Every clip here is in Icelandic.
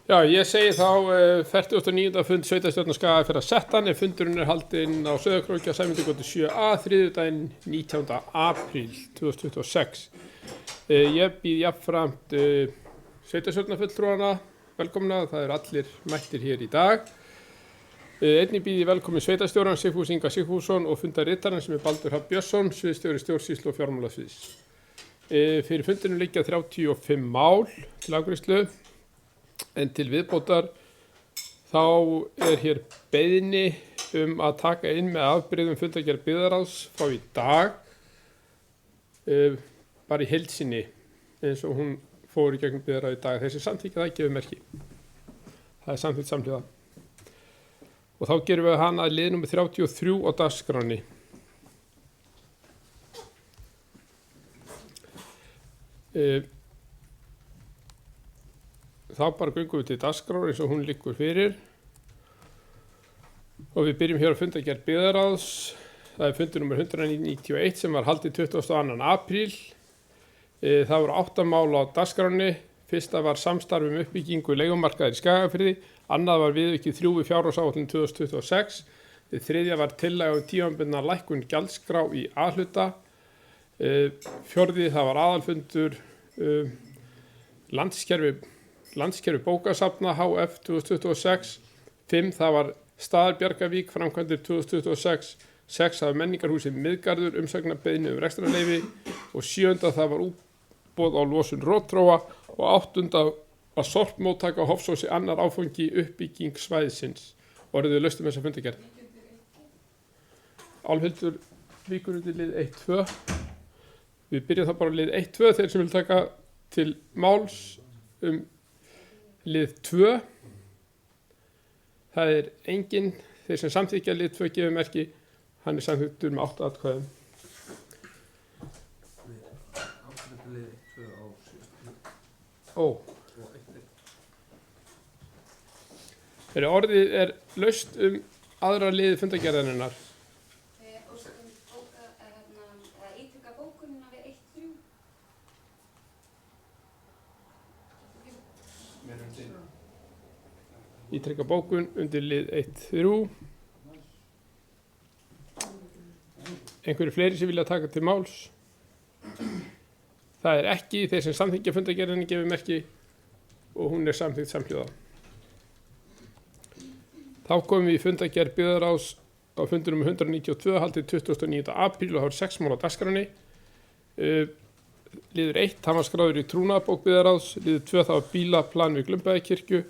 Já, ég segi þá 49. fund sveitarstjórnar Skagafjarðar settan ef fundurinn haldinn á Sauðárkróki á Sæmundargötu 7a þriðjudaginn 19. apríl 2026. Ég býð jafnframt sveitarstjórnarfulltrúana velkomna, það allir mættir hér í dag. Einnig býð ég velkomin sveitarstjórann Sigfús Inga Sigfússon og fundarritarinn sem Baldur Hrafn Björnsson, sviðsstjóri stjórnsýslu og fjármálasviðs. Fyrir fundinum liggja 35 mál til afgreiðslu. En til viðbótar þá hér beiðni að taka inn með afbrigðum fundargerð byggðarráðs frá í dag bara í heild sinni eins og hún fór í gegnum byggðarráð í dag. Þessi samþykki það gefur merki. Það samþykkt samhliða. Og þá gerum við hana að lið númer 33 á dagskránni. Þá bara göngum við til dagskrár eins og hún liggur fyrir og við byrjum hér á fundargerð byggðarráðs. Það fundur nummer 191 sem var haldið 22. apríl. Það voru 8 mál á dagskránni. Fyrsta var samstarf uppbyggingu leigumarkaðar í Skagafirði, annað var viðaukið 3 við fjárhagsáætlun 2026, þriðja var tillaga tímabundna lækkun gjaldskrá í A-hluta, fjórði það var aðalfundur landskerfi bókasafna HF 2026, 5 það var staðar Bjargavík framkvæmdir 2026, 6 það var menningarhúsið Miðgarður umsagnarbeiðni rekstrarleyfi og 7 það var útboð á losun rótróa og 8 var sorpmóttaka á Hofsósi annar áfangi uppbygging svæðisins. Orðið laust þessa fundargerð. Álfhildur víkur undir lið 1-2. Við byrjum það bara lið 1-2 þeir sem vil taka til máls lið 2. Það enginn, þeir sem samþykkja lið 2 gefur merki, hann samþykktur með 8 atkvæðum. Orðið laust aðra liði fundargerðarinnar. Ítreka bókunina við 1-3. Ítreka bókun undir lið 1-3. Einhverju fleiri sem vilja taka til máls? Það ekki, þeir sem samþykkja fundargerðinni gefur merki og hún samþykkt samhljóða. Þá komum við í fundargerð byggðarráðs á fundinum 192 haldið 29. apríl og það voru 6 mál á dagskránni. Liður 1, hann var skráður í trúnaðarbók byggðarráðs, liður 2 það var bílaplan við Glumbaðakirkju,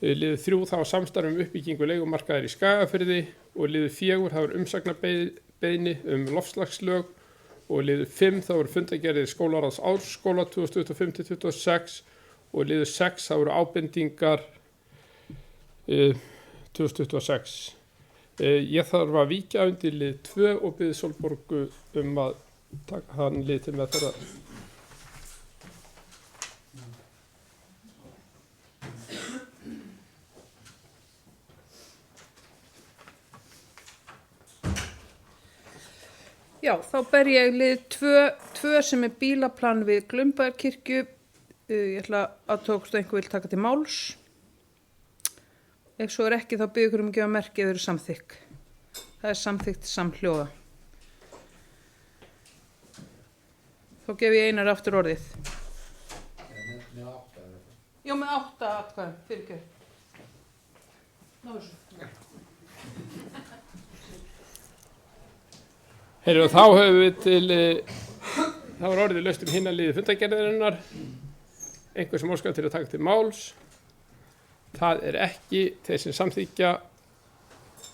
liður 3 það var samstarf uppbyggingu leigumarkaðar í Skagafirði og liður 4 það var umsagnarbeiðni loftslagslög og liður 5 það voru fundargerðir skólaráðs Árskóla 2025-26 og liður 6 það voru ábendingar 2026. Ég þarf að víkja undir lið 2 og biðja Sólborgu að taka hann lið til meðferðar. Já, þá ber ég lið 2 sem bílaplan við Glumbaðakirkju. Ég ætla að tókst einhver vil taka til máls. Ef svo ekki þá byrja ykkur að gefa merki ef þau eru samþykk. Það samþykkt samhljóða. Þá gef ég Einar aftur orðið. Með 8 eða eitthvað? Já, með 8 atkvæðum, fyrirgefðu. Náðu svo. Þá höfum við það var orðið laust hinna liði fundargerðarinnar. Einhver sem óskar til að taka til máls. Það ekki, þeir sem samþykja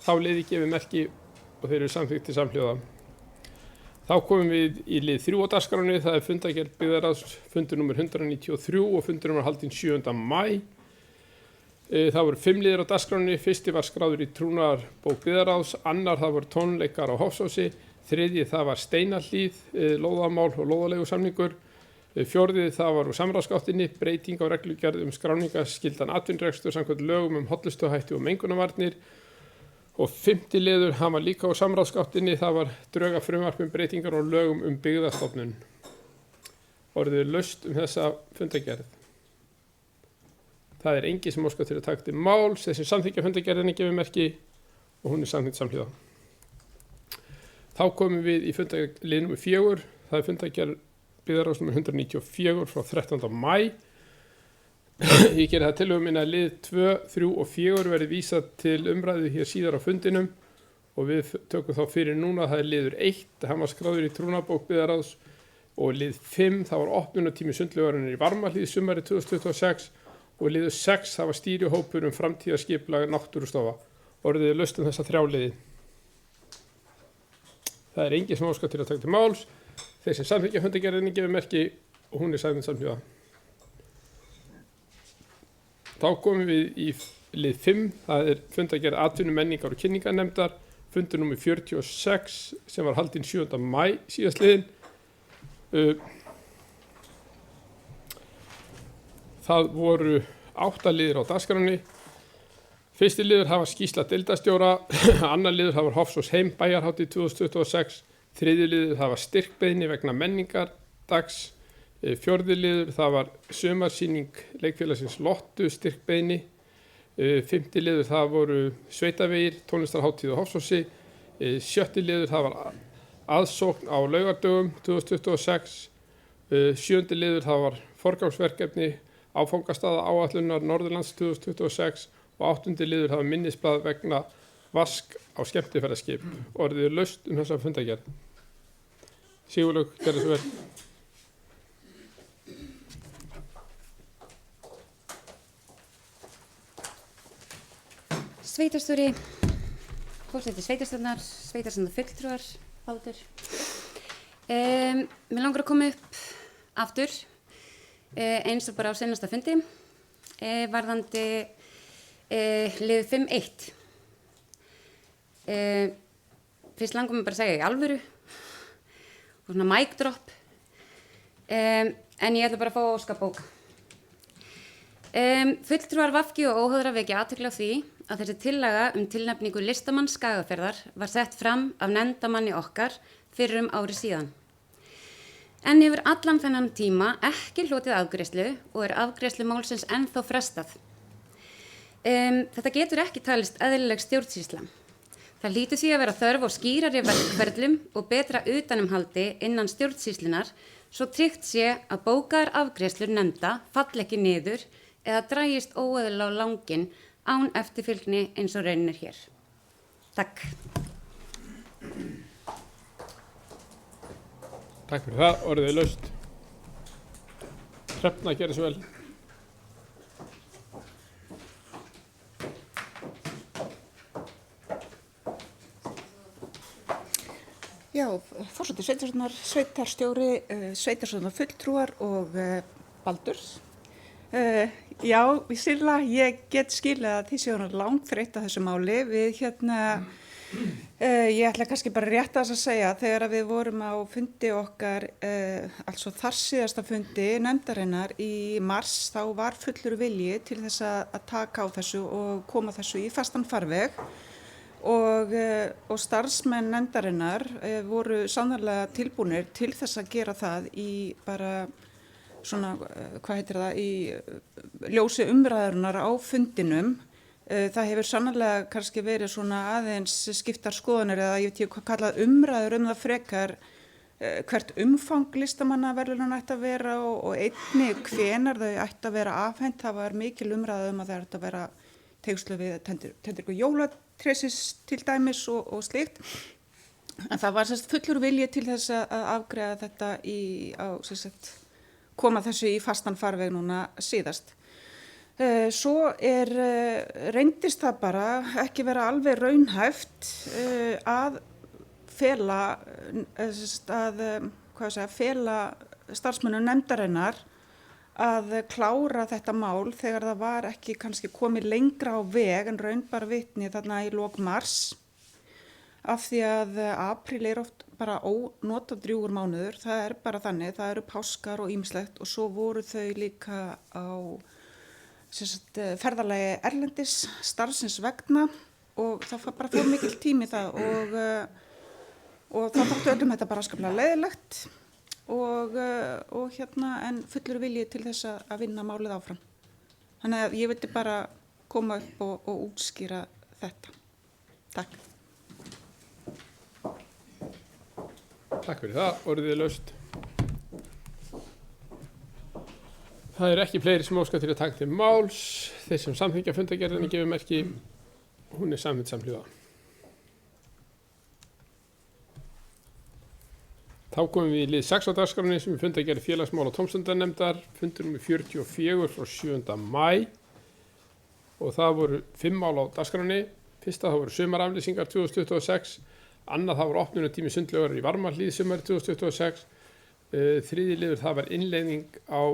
þá liði gefur merki og þeir eru samþykkt til samhljóða. Þá komum við í lið 3 á dagskránni, það fundargerð byggðarráðs, fundur nummer 193 og fundur var haldinn 7. maí. Það voru 5 liðir á dagskránni, fyrsti var skráður í trúnaðarbók byggðarráðs, annar það voru tónleikar á Hofsósi, þriðji það var Steinahlíð, lóðamál og lóðaleigusamningur, fjórði það var úr samráðsgáttinni, breyting á reglugerð skráningaskyldan atvinnurekstur samkvæmt lögum hollustuhætti og mengunarvarnir og 5. liður, hann var líka á samráðsgáttinni, það var drög að frumvarp breytingar á lögum byggðastofnun. Orðið laust þessa fundargerð. Það er engin sem óskar til að taka til máls. Þessi samþykkja fundargerðinni gefur merki og hún er samþykkt samhliða. Þá komum við í fundarlið nr. 4. Það er fundargerð byggðarráðs nr. 194 frá 13. maí. Ég geri það tillögu minna að lið 2, 3 og 4 verði vísað til umræðu hér síðar á fundinum og við tökum þá fyrir núna. Það er liður 1, hann var skráður í trúnabók byggðarráðs, og lið 5, það var opnunartími sundlaugarinnar í Varmahlíð sumarið 2026, og liður 6, það var stýrihópur framtíðarskipulag náttúrustofa. Orðið er laust þessa 3 liði. Það er engin sem óskar til að taka til máls. Þeir sem samþykkja fundargerðinni gefur merki og hún er samþykkt samhliða. Þá komum við í lið 5, það er fundargerð atvinnu, menningar og kynningarnefndar, fundur nr. 46 sem var haldinn 7. maí síðastliðinn. Það voru 8 liðir á dagskránni. Fyrsti liður hafa skýrsla deildarstjóra, annar liður hafa Hofsós heim bæjarhátíð 2026, þriðji liður hafa styrkbeiðni vegna menningardags, fjórði liður það var sumarsýning leikfélagsins Lottu styrkbeiðni, fimmti liður það voru sveitavegir, tónlistarhátíð á Hofsósi, sjötti liður það var aðsókn á laugardögum 2026, sjöndi liður það var forgangsverkefni áfangastaða áætlunar Norðurlands 2026 og áttundi liður það var minnisblað vegna vask á skemmtiferðaskip. Orðið er laust þessa fundargerð. Sigurlaug, gerðu svo vel. Sveitarstjóri, forseti sveitarstjórnar, sveitarstjórnarfulltrúar, Baldur. Mér langar að koma upp aftur, eins og bara á seinasta fundi, varðandi lið 5.1. Fyrst langar mér bara að segja í alvöru, og svona mic drop, en ég ætla bara að fá að óska bóka. Fulltrúar VG og óháðra vekja athygli á því að þessi tillaga tilnefningu listamanns Skagafjarðar var sett fram af nefndarmanni okkar fyrir ári síðan. En yfir allan þennan tíma ekki hlotið afgreiðslu og er afgreiðslu málsins ennþá frestað. Þetta getur ekki talist eðlileg stjórnsýsla. Það hlýtur því að vera þörf á skýrari verkferlum og betra utanumhaldi innan stjórnsýslunar svo tryggt sé að bókaðar afgreiðslur nefnda falli ekki niður eða dragist óeðlilega á langinn án eftirfylgni eins og raunin er hér. Takk. Takk fyrir það, orðið er laust. Hrefna, gerðu svo vel. Já, forseti sveitarstjórnar, sveitarstjóri, sveitarstjórnarfulltrúar og Baldurs. Já, Silla, ég get skilið að því séu langt þreytt að þessu máli. Við ég ætla kannski bara rétt að segja, þegar við vorum á fundi okkar, altså þar síðasta fundi nefndarinnar í mars, þá var fullur vilji til þess að taka á þessu og koma þessu í fastan farveg. Og starfsmenn nefndarinnar voru sannarlega tilbúnir til þess að gera það í bara svona, í ljósi umræðunar á fundinum. Það hefur sannarlega kannski verið svona aðeins skiptar skoðanir eða ég veit ekki hvað kallað umræður það frekar hvert umfang listamannaverðlauna ætti að vera og einnig hvenær þau ætti að vera afhent. Það var mikil umræða að það ætti að vera tengslu við tendir jólatrésis til dæmis og slíkt. En það var fullur vilji til þess að afgreiða þetta koma þessu í fastan farveg núna síðast. Svo reyndist það bara ekki vera alveg raunhæft að fela starfsmönnum nefndarinnar að klára þetta mál þegar það var ekki kannski komið lengra á veg en raun bara vitni þarna í lok mars. Af því að apríl oft bara ónotadrjúgur mánuður, það bara þannig, það eru páskar og ýmislegt og svo voru þau líka á ferðalagi erlendis starfsins vegna og það bara fór mikil tími það og það þóttu öllum þetta bara skaplega leiðilegt og en fullur vilji til þess að vinna málið áfram. Þannig að ég vildi bara koma upp og útskýra þetta. Takk. Takk fyrir það, orðið er laust. Það er ekki fleiri sem óska til að taka til máls. Þeir sem samþykkja fundargerðinni gefur merki, hún er samþykkt samhliða. Þá komum við í lið 6 á dagskránni sem er fundargerð félagsmála og tómstundanefndar, fundur nr. 44 frá 7. maí og það voru 5 mál á dagskránni. Fyrsta það voru sumaraflýsingar 2026, annað það voru opnunartími sundlaugar í Varmahlíð sumari 2026, þriði liður það var innleiðing á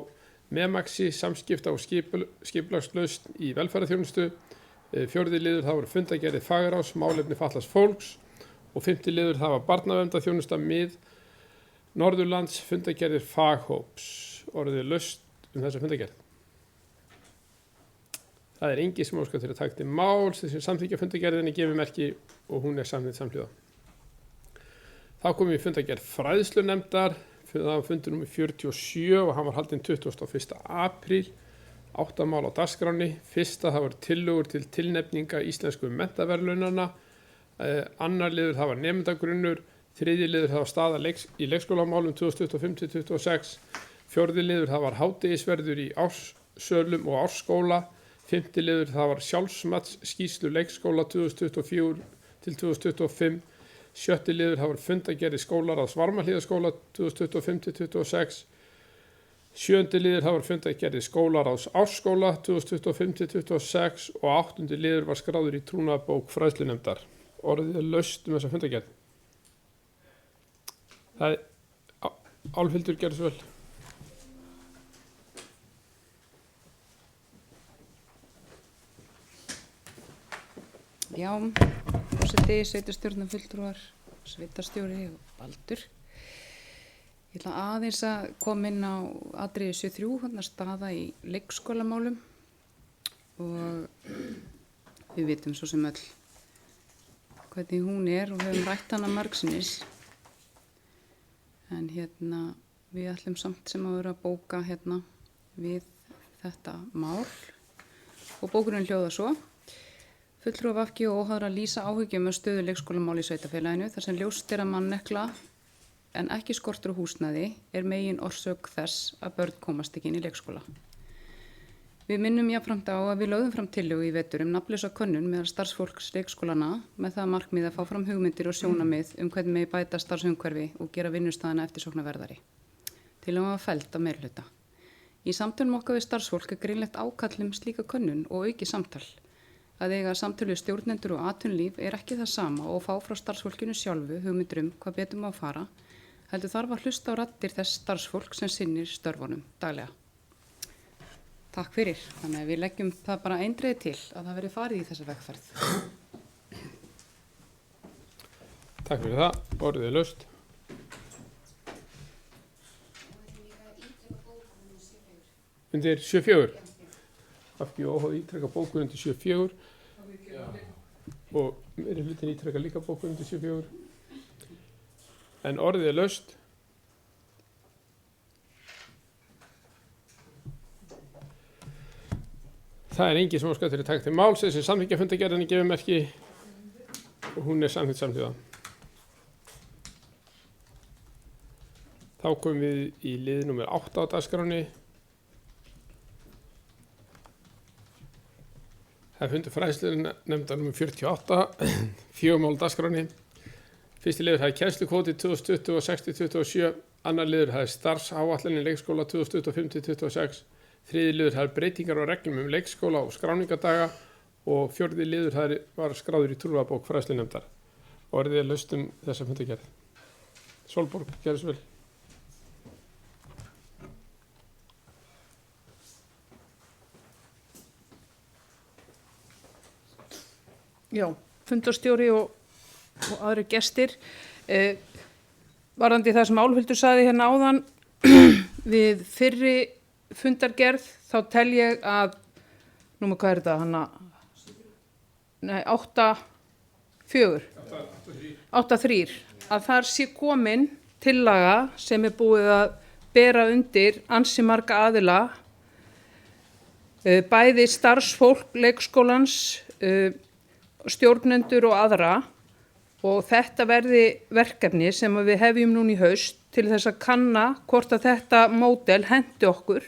Memaxi, samskipta og skipulagslausn í velferðarþjónustu, fjórði liður það voru fundargerðir Fagrás, málefni fatlaðs fólks og fimmti liður það var barnaverndarþjónusta mið Norðurlands, fundargerðir faghóps. Orðið er laust þessa fundargerð. Það er engin sem óskar til að taka til máls, þessum samþykkja fundargerðinni gefur merki og hún er samþykkt samhliða. Þá komum við í fundargerð fræðslunefndar, það var fundur nr. 47 og hann var haldinn 21. apríl, 8 mál á dagskránni. Fyrsta það voru tillögur til tilnefninga íslensku menntaverðlaunanna, annar liður það var nemendagrunnur, þriðji liður það var staða í leikskólamálum 2025-26, fjórði liður það var hádegisverður í árssölum og ársskóla, fimmti liður það var sjálfsmatsskýrslu leikskóla 2024-2025, sjötti liður það var fundargerðir skólaráðs Varmahlíðaskóla 2025-26, sjöndi liður það var fundargerðir skólaráðs ársskóla 2025-26 og áttundi liður var skráður í trúnaðarbók fræðslunefndar. Orðið er laust þessa fundargerð. Það er Álfhildur, gerðu svo vel. Já, forseti, sveitarstjórnarfulltrúar, sveitarstjóri og Baldur. Ég ætla aðeins að koma inn á atriði 73, hann staða í leikskólamálum og við vitum svo sem öll hvernig hún er og höfum rætt hana margsinnis. En við ætlum samt sem að vera að bóka við þetta mál og bókurinn hljóðar svo. Fulltrúar VG og óháðra lýsa áhyggjum af stöðu leikskólamála í sveitarfélaginu þar sem ljóst er að mannekla en ekki skortur á húsnæði er megin orsök þess að börn komast ekki inn í leikskóla. Við minnum jafnframt á að við lögðum fram tillögu í vetur nafnlausa könnun meðal starfsfólks leikskólana með það markmið að fá fram hugmyndir og sjónarmið hvernig megi bæta starfsumhverfi og gera vinnustaðina eftirsóknarverðari. Tillögum var felld á meirihluta. Í samtölum okkar við starfsfólk er greinlegt ákall slíka könnun og aukið samtal. Að eiga samtölu stjórnendur og atvinnulíf er ekki það sama og fá frá starfsfólkinu sjálfu hugmyndir hvað betur má fara, heldur þarf að hlusta á raddir þess starfsfólk sem sinnir störfunum daglega. Takk fyrir. Þannig að við leggjum það bara eindreiði til að það verði farið í þessa vegferð. Takk fyrir það. Orðið er laust. Undir 74. VG og óháð ítrekka bókun undir 74 og meiri hlutin ítrekka líka bókun undir 74. En orðið er laust. Það er engin sem óskar til að taka til máls þessi samþykkja fundargerðinni gefur merki og hún er samþykkt samhliða. Þá komum við í lið nr. 8 á dagskránni. Það er fundur fræðslunefndar nr. 48, 4 mál á dagskránni. Fyrsti liður það er kennslukvóti 2020 og 60-27, annar liður það er starfsáætlanir leikskóla 2025-26, þriði liður það er breytingar á reglum leikskóla og skráningadaga og fjórði liður það var skráður í trúnaðarbók fræðslunefndar. Orðið er laust þessa fundargerð. Sólborg, gerðu svo vel. Já, fundarstjóri og aðri gestir. Varðandi það sem Álfhildur sagði áðan við fyrri fundargerð, þá tel ég að, hvað er þetta, 8-3, að þar sé komin tillaga sem er búið að bera undir ansi marga aðila bæði starfsfólk leikskólans, stjórnendur og aðra, og þetta verði verkefni sem við hefjum núna í haust til þess að kanna hvort að þetta módel henti okkur,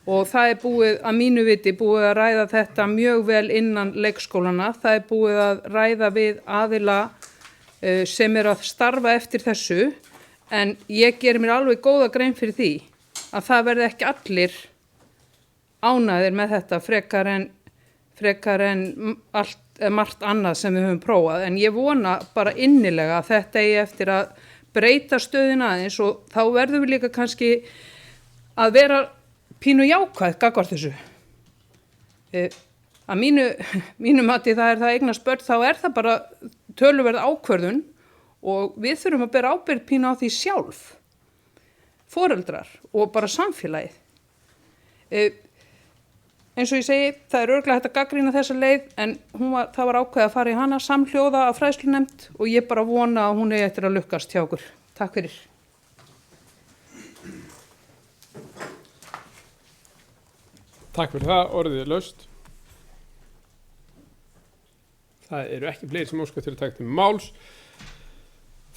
og það er búið að mínu viti búið að ræða þetta mjög vel innan leikskólana. Það er búið að ræða við aðila sem er að starfa eftir þessu, en ég gerir mér alveg góða grein fyrir því að það verði ekki allir ánægðir með þetta frekar en margt annað sem við höfum prófað. En ég vona bara innilega að þetta eigi eftir að breyta stöðina aðeins, og þá verðum við líka kannski að vera pínu jákvæð gagnvart þessu. Að mínu mati það er það eignast börn, þá er það bara töluverð ákvörðun og við þurfum að bera ábyrgð pínu á því sjálf, foreldrar og bara samfélagið. Eins og ég segi, það er örugglega hægt að gagnrýna þessa leið, en það var ákveðið að fara í hana samhljóða af fræðslunefnd, og ég bara vona að hún eigi eftir að lukkast hjá okkur. Takk fyrir. Takk fyrir það, orðið er laust. Það eru ekki fleiri sem óska til að taka til máls.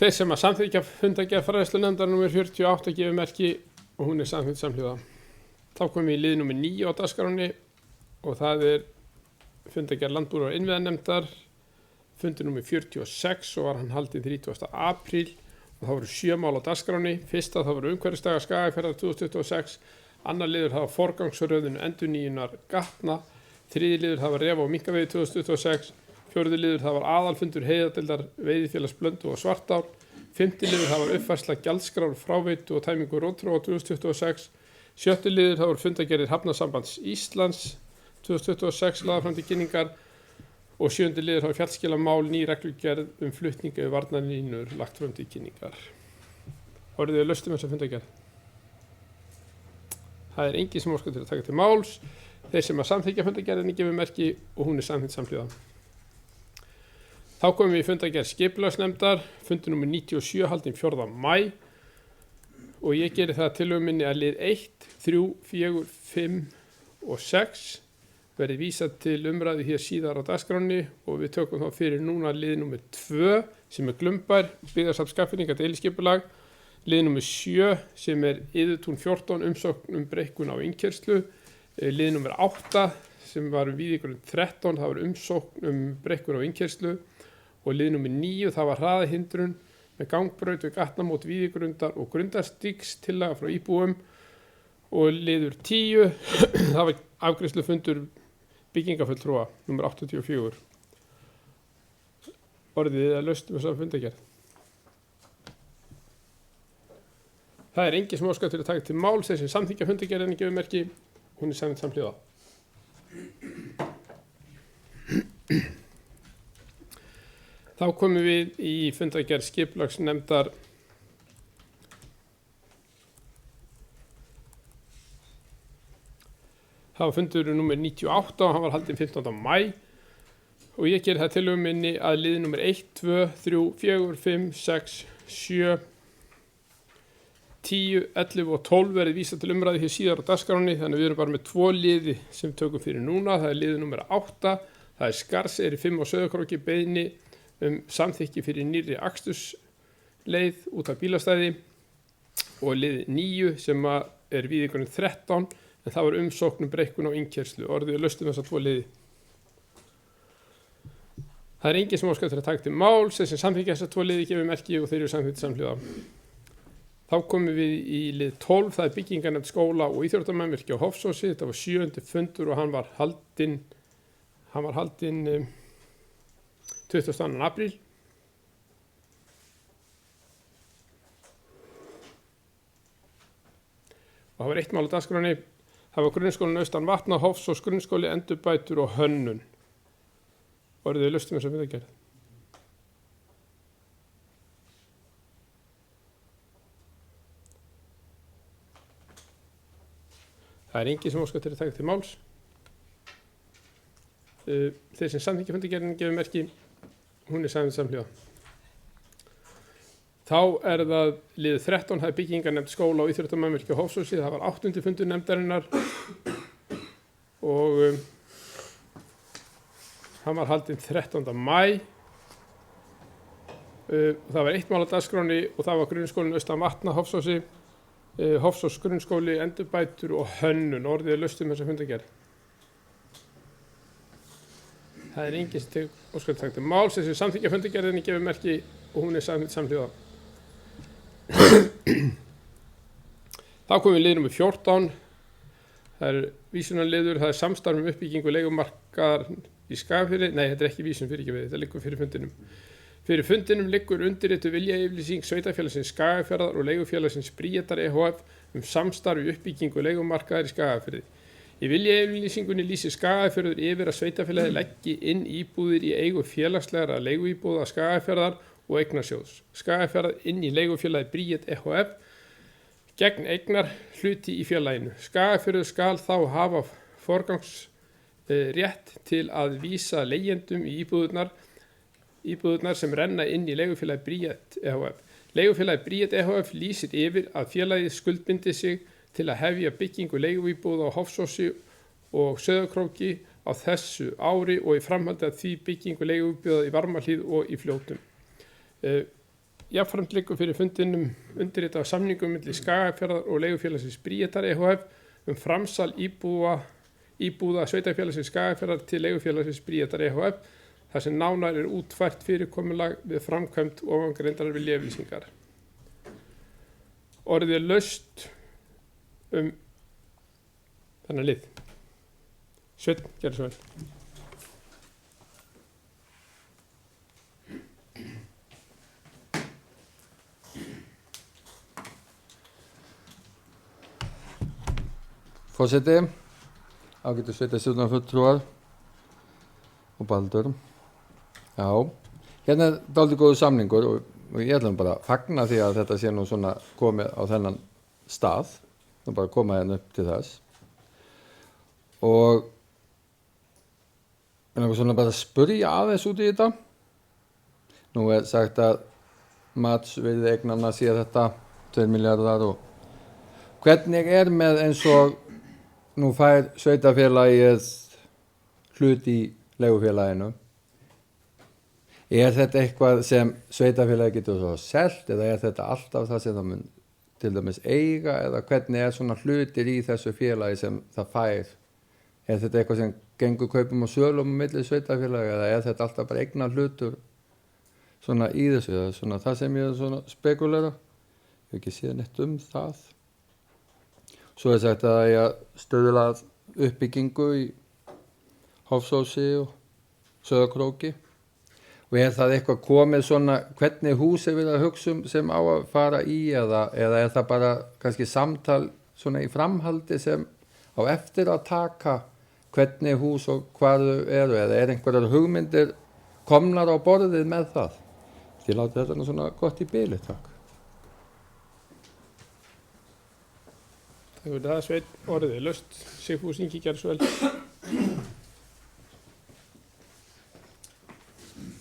Þeir sem að samþykkja fundargerð fræðslunefndar nr. 48 gefur merki og hún er samþykkt samhljóða. Þá komum við í lið nr. 9 á dagskránni og það er fundargerð landbúnaðar og innviðanefndar, fundur nr. 46 og var hann haldinn 30. apríl, og það voru 7 mál á dagskránni. Fyrsta það voru umhverfisdagar Skagafjarðar 2026, annar liður það var forgangsröðun endurnýjunar gatna, þriði liður það var refa og minkaveiði 2026, fjórði liður það var aðalfundur heiðadeildar veiðifélags Blöndu og Svartár, fimmti liður það var uppfærsla gjaldskrár fráveitu og tæmingu rótróa 2026, sjötti liður það voru fundargerðir Hafnasambands Íslands 2026 lagðar fram til kynningar, og sjöndi liður það var fjallskilamál ný reglugerð flutninga yfir varnarlínur lagt fram til kynningar. Orðið er laust þessa fundargerð. Það er engin sem óskar til að taka til máls. Þeir sem að samþykkja fundargerðinni gefur merki og hún er samþykkt samhljóða. Þá komum við í fundargerð skipulagsnefndar, fundur nr. 97 haldinn 4. maí, og ég geri það tillögu minni að lið 1, 3, 4, 5 og 6 verði vísað til umræðu hér síðar á dagskránni, og við tökum þá fyrir núna lið nr. 2 sem er Glumbær, byggðasafn Skagfirðinga deiliskipulag, lið nr. 7 sem er Iðutún 14 umsókn breikkun á innkeyrslu, lið nr. 8 sem var Víðigrund 13, það var umsókn breikkun á innkeyrslu, og lið nr. 9 það var hraðahindrun með gangbraut við gatnamót Víðigrundar og Grundarstígs tillaga frá íbúum, og liður 10 það var afgreiðslufundur byggingafulltrúa nr. 84. Orðið er laust þessa fundargerð. Það er engin sem óskar til að taka til máls. Þeir sem samþykkja fundargerðinni gefur merki, hún er samþykkt samhljóða. Þá komum við í fundargerð skipulagsnefndar það var fundur nr. 98 og hann var haldinn 15. maí, og ég geri það tillögu minni að lið nr. 1, 2, 3, 4, 5, 6, 7, 10, 11 og 12 verði vísað til umræðu hér síðar á dagskránni, þannig við erum bara með 2 liði sem tökum fyrir núna. Það er liður nr. 8, það er Skarðseyri 5 og Sauðárkróki beiðni samþykki fyrir nýrri akstursleið út af bílastæði, og lið 9 sem er Víðigrund 13, en það var umsókn breikkun á innkeyrslu. Orðið er laust þessa 2 liði. Það er engin sem óskar til að taka til máls. Þeir sem samþykkja þessa 2 liði gefur merki og þeir eru samþykkt samhljóða. Þá komum við í lið 12, það er byggingarnefnd skóla og íþróttamannvirkja á Hofsósi. Þetta var 7. fundur og hann var haldinn 22. apríl. Og það var 1 mál á dagskránni. Það var grunnskólinn austan Vatna, Hofsós grunnskóli, endurbætur og hönnun. Orðið er laust þessa fundargerð. Það er engin sem óskar til að taka til máls. Þeir sem samþykkja fundargerðinni gefur merki, hún er samþykkt samhljóða. Þá er það liður 13, það er byggingarnefnd skóla og íþróttamannvirkja á Hofsósi. Það var 8. fundur nefndarinnar og hann var haldinn 13. maí. Það var eitt mál á dagskráni og það var grunnskólinn austan Vatna, Hofsósi, Hofsós grunnskóli, endurbætur og hönnun. Orðið er laust þessa fundargerð. Það er enginn sem óskar til takk til máls. Þessi samþykkja fundargerðinni gefur merki og hún er samþykkt samhljóða. Þá komum við lið nummer 14. Það er vísunarliður, það er samstarf um uppbyggingu leigumarkaðar í Skagafirði. Nei, þetta er ekki vísun fyrir ekki við, þetta liggur fyrir fundinum. Fyrir fundinum liggur undirrituð viljayfirlýsing Sveitarfélagsins Skagafjarðar og leigufélagsins Bríetar e.h.f. samstarf í uppbyggingu leigumarkaðar í Skagafirði. Í viljayfirlýsingunni lýsir Skagafjörður yfir að sveitarfélagið leggi inn íbúðir í eigu félagslegra leiguíbúða Skagafjarðar og eignarsjóðs Skagafjarðar inn í leigufélagið Bríet e.h.f. gegn eignar hluti í félaginu. Skagafjörður skal þá hafa forgangsrétt til að vísa leigjendum í íbúðurnar sem renna inn í leigufélagið Bríet e.h.f. Leigufélagið Bríet e.h.f. lýsir yfir að félagið skuldbindi sig til að hefja byggingu leiguíbúða á Hofsósi og Sauðárkróki á þessu ári og í framhaldi að því byggingu leiguíbúða í Varmahlíð og í Fljótum. Jafnframt liggur fyrir fundinum undirritað samningum milli Skagafjarðar og leigufélagsins Bríetar e.h.f. Framsal íbúða sveitarfélagsins Skagafjarðar til leigufélagsins Bríetar e.h.f. þar sem nánar er útfært fyrirkomulag við framkvæmd ofangreindrar viljayfirlýsingar. Orðið er laust þennan lið. Sveinn, gerðu svo vel. Forseti, ágætu sveitarstjórnarfulltrúar og Baldur. Já, hérna er dálítið góður samningur og ég ætlum bara að fagna því að þetta sé nú svona komið á þennan stað. Það bara koma hérna upp til þess. Og ég langar svona bara að spyrja aðeins út í þetta. Nú er sagt að matsvirði eignanna sé þetta 2 milljarðar og hvernig er með eins og nú fær sveitarfélagið hlut í leigufélaginu? Er þetta eitthvað sem sveitarfélagið getur svo selt eða er þetta alltaf það sem það mun til dæmis eiga eða hvernig er svona hlutir í þessu félagi sem það fær? Er þetta eitthvað sem gengur kaupum og sölum milli sveitarfélagi eða er þetta alltaf bara eignar hlutur svona í þessu? Það er svona það sem ég er svona spekulera. Ég hef ekki séð neitt það. Svo er sagt að ég stöðla uppbyggingu í Hofsósi og Sauðárkróki. Og er það eitthvað komið svona, hvernig hús er við að hugsa sem á að fara í eða er það bara kannski samtal svona í framhaldi sem á eftir að taka hvernig hús og hvað þau eru eða er einhverjar hugmyndir komnar á borðið með það? Þið látið þetta nú svona gott í bili, takk. Það er það, Sveinn, orðið er laust. Sigfús Ingi, gerðu svo vel.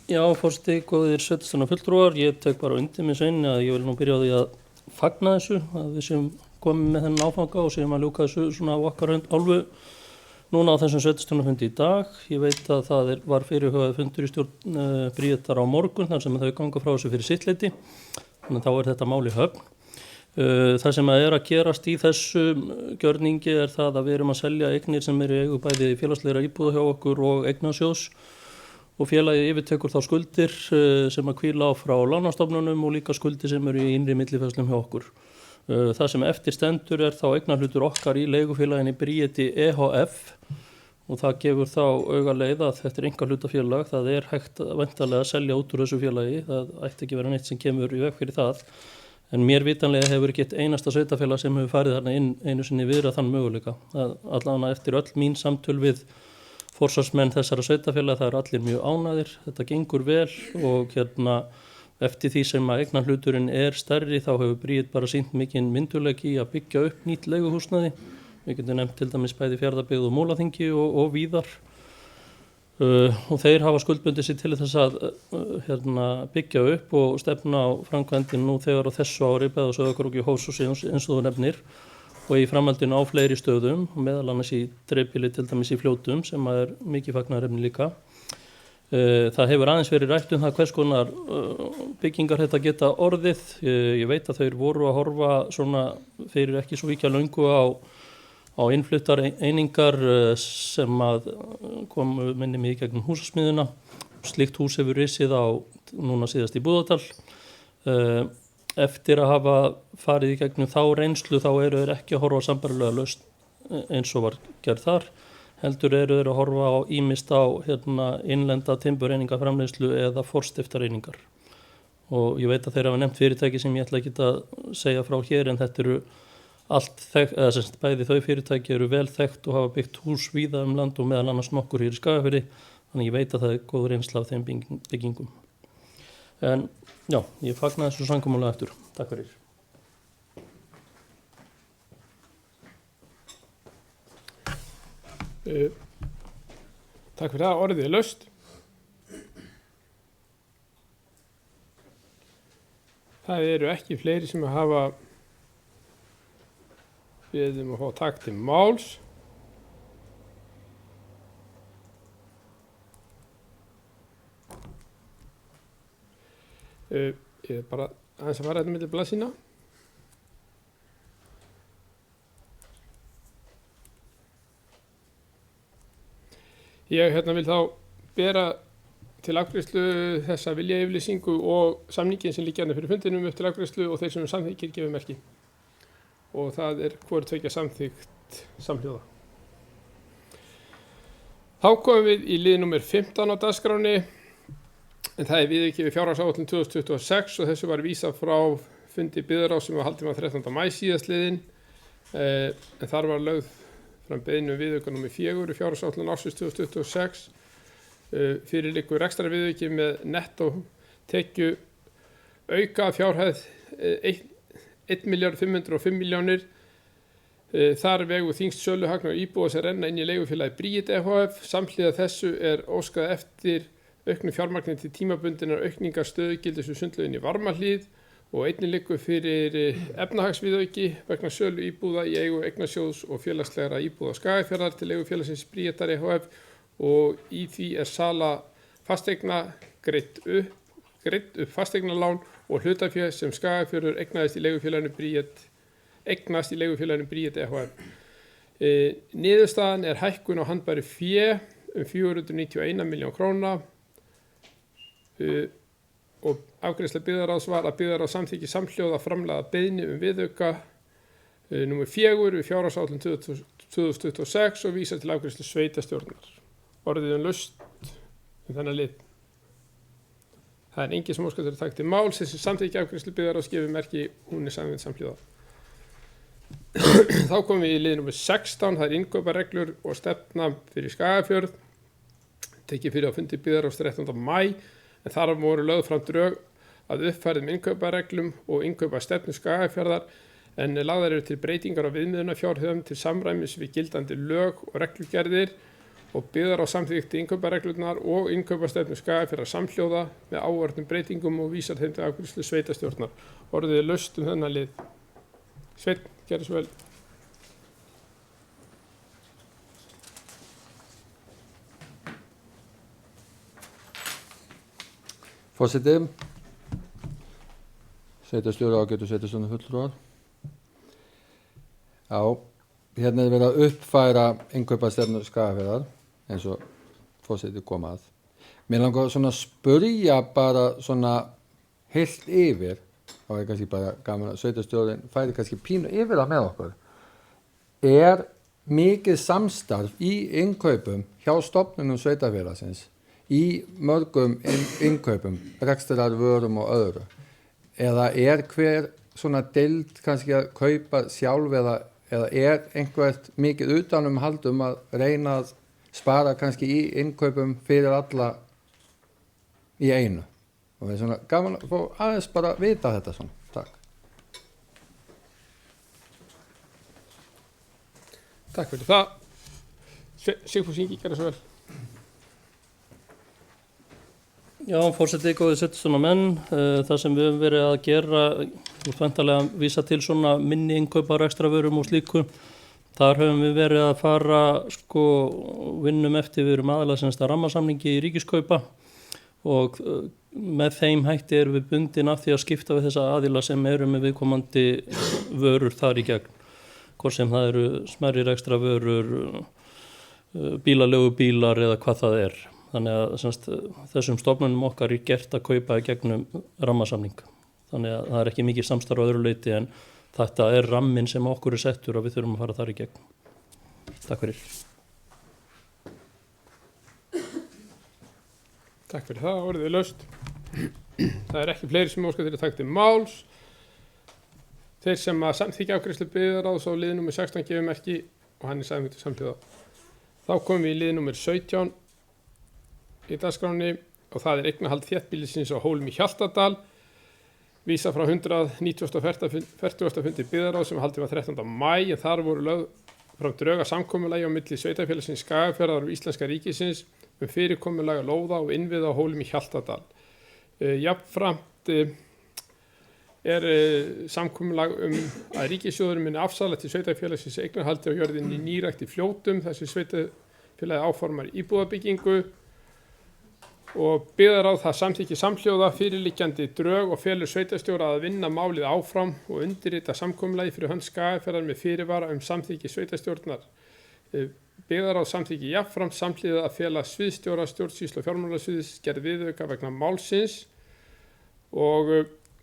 Já, forseti, góðir sveitarstjórnarfulltrúar, ég tek bara undir með Sveini að ég vil nú byrja á því að fagna þessu, að við séum komið með þennan áfanga og séum að ljúka þessu svona á okkar hálfu núna á þessum sveitarstjórnarfundi í dag. Ég veit að það var fyrirhugaður fundur í stjórn Bríetar á morgun þar sem þau ganga frá þessu fyrir sitt leyti, þannig að þá er þetta mál í höfn. Það sem er að gerast í þessu gjörningi er það að við erum að selja eignir sem eru í eigu bæði félagslegra íbúða hjá okkur og eignarsjóðs og félagið yfirtekur þá skuldir sem að hvíla á frá lánastofnunum og líka skuldir sem eru í innri millifærslum hjá okkur. Það sem eftir stendur er þá eignarhlutur okkar í leigufélaginni Bríeti e.h.f. og það gefur þá augaleið að þetta er einkahlutafélag, það er hægt væntanlega að selja út úr þessu félagi, það ætti ekki vera neitt sem kemur í veg fyrir það. En mér vitanlega hefur ekki eitt einasta sveitarfélag sem hefur farið þarna inn einu sinni viðrað þann möguleika. Allavega eftir öll mín samtöl við forsvarsmenn þessara sveitarfélaga, það eru allir mjög ánægðir, þetta gengur vel og eftir því sem að eignarhluturinn er stærri þá hefur Bríet bara sýnt mikinn myndugleika í að byggja upp nýtt leiguhúsnæði. Við getum nefnt til dæmis bæði Fjarðabyggð og Múlaþingi og víðar. Og þeir hafa skuldbundið sig til þess að byggja upp og stefna á framkvæmdin nú þegar á þessu ári bæði á Sauðárkróki og Hofsósi eins og þú nefnir og í framhaldinu á fleiri stöðum, meðal annars í dreifbýli til dæmis í Fljótum sem er mikið fagnaðarefni líka. Það hefur aðeins verið rætt það hvers konar byggingar þetta geta orðið. Ég veit að þeir voru að horfa svona fyrir ekki svo ekki að löngu á innfluttar einingar sem að komu minni mig í gegnum húsasmiðuna. Slíkt hús hefur risið á núna síðast í Búðardal. Eftir að hafa farið í gegnum þá reynslu þá eru þeir ekki að horfa á sambærilega lausn eins og var gerð þar. Heldur eru þeir að horfa á ýmist á innlenda timbureiningaframleiðslu eða forstiftareiningar. Og ég veit að þeir hafa nefnt fyrirtæki sem ég ætla ekki að segja frá hér en þetta eru allt þekkt, eða semst bæði þau fyrirtæki eru vel þekkt og hafa byggt hús víða land og meðal annars nokkur hér í Skagafirði. Þannig ég veit að það er góð reynsla af þeim byggingum. En já, ég fagna þessu samkomulag eftir. Takk fyrir. Takk fyrir það, orðið er laust. Það eru ekki fleiri sem hafa beðið að fá takk til máls. Ég er bara aðeins að fara þetta milli blaðsíðna. Ég vil þá bera til afgreiðslu þessa viljayfirlýsingu og samningin sem liggja fyrir fundinum eftir afgreiðslu og þeir sem samþykkir gefur merki. Og það er hvort tveggja samþykkt samhljóða. Þá komum við í lið nummer 15 á dagskráni, en það er viðauki við fjárhagsáætlun 2026 og þessu var vísað frá fundi byggðarráðs sem var haldinn á 13. maí síðastliðinn, en þar var lögð fram beiðni viðauka nummer 4 í fjárhagsáætlun ársins 2026. Fyrir liggur rekstrarviðauki með nettó tekju auka fjárhæð 1.505.000.000. Þar vegur þyngst söluhagnaður íbúða sem renna inn í leigufélagið Bríet ehf. Samhliða þessu er óskað eftir auknu fjármagni til tímabundinnar aukningar stöðugildis við sundlauginni Varmahlíð og einnig liggur fyrir efnahagsviðauki vegna sölu íbúða í eigu eignasjóðs og félagslegra íbúða Skagafjarðar til leigufélagsins Bríetar ehf. Og í því er sala fasteigna greitt upp fasteignalán og hlutafé sem Skagafjörður eignast í leigufélaginu Bríet ehf. Niðurstaðan er hækkun á handbæru fé 491 milljón króna og afgreiðsla byggðarráðs var að byggðarráð samþykki samhljóða framlagða beiðni viðauka nummer 4 við fjárhagsáætlun 2026 og vísar til afgreiðslu sveitarstjórnar. Orðið laust þennan lið. Það er engin sem óskar til að taka til máls, þessi samþykki afgreiðslu byggðarráðs gefur merki hún er samþykkt samhljóða. Þá komum við í lið nummer 16, það er innkaupareglur og stefna fyrir Skagafjörð, tekið fyrir á fundi byggðarráðs 13. maí, en þar voru lögð fram drög að uppfærðum innkaupareglum og innkaupastefnu Skagafjarðar, en lagðar eru til breytingar á viðmiðunarfjárhæðum til samræmis við gildandi lög og reglugerðir og byggðarráð samþykkti innkaupareglurnar og innkaupastefnu Skagafjarðar samhljóða með áorðnum breytingum og vísar þeim til afgreiðslu sveitarstjórnar. Orðið er laust þennan lið. Sveinn, gerðu svo vel. Forseti, sveitarstjóri ágætu sveitarstjórnar fulltrúar. Já, hérna er verið að uppfæra innkaupastefnu Skagafjarðar eins og forseti kom að. Mér langar svona að spurja bara svona heilt yfir, og er kannski bara gaman að sveitarstjórin færi kannski pínu yfir það með okkur. Er mikið samstarf í innkaupum hjá stofnunum sveitarfélagsins í mörgum innkaupum, rekstrarvörum og öðru? Eða er hver svona deild kannski að kaupa sjálf eða er einhvert mikið utanumhald að reyna að spara kannski í innkaupum fyrir alla í einu? Og við svona gaman að fá aðeins bara vita þetta svona. Takk. Takk fyrir það. Sigfús Ingi, gerðu svo vel. Já, forseti, góðir setjastofna menn, það sem við höfum verið að gera, væntanlega að vísa til svona minni innkaupa rekstravörum og slíku, þar höfum við verið að fara, vinnum eftir við erum aðalega semst að rammasamningi í ríkiskaupa og með þeim hætti erum við bundin af því að skipta við þessa aðila sem eru með viðkomandi vörur þar í gegn, hvort sem það eru smærri rekstravörur, bílar eða hvað það er. Þannig að semst, þessum stofnunum okkar er gert að kaupa í gegnum rammasamning. Þannig að það er ekki mikið samstarf á öðru leyti en þetta er ramminn sem okkur er settur og við þurfum að fara þar í gegn. Takk fyrir. Takk fyrir það, orðið er laust. Það er ekki fleiri sem óskar til að taka til máls. Þeir sem að samþykja afgreiðslu byggðarráðs á lið númer 16 gefum ekki og hann er samþykkt samhljóða. Þá komum við í lið númer 17 í dagskráni og það er eignarhald þéttbýlisins á Hólum í Hjaltadal, vísa frá 190. fundi byggðarráðs sem haldið var 13. maí en þar voru lögð fram drög að samkomulagi á milli sveitarfélagsins Skagafjarðar og Íslenska ríkisins fyrirkomulag lóða og innviða á Hólum í Hjaltadal. Jafnframt er samkomulag að ríkissjóður muni afsala til sveitarfélagsins eignarhaldi á jörðinni Nýrækt í Fljótum, þessi sveitarfélagi áformar íbúðabyggingu og byggðarráð það samþykki samhljóða fyrirliggjandi drög og felur sveitarstjóra að vinna málið áfram og undirrita samkomulagi fyrir hönd Skagafjarðar með fyrirvara samþykki sveitarstjórnar. Byggðarráð samþykki jafnframt samhliða að fela sviðsstjóra stjórnsýslu og fjármálasviðs gerð viðauka vegna málsins og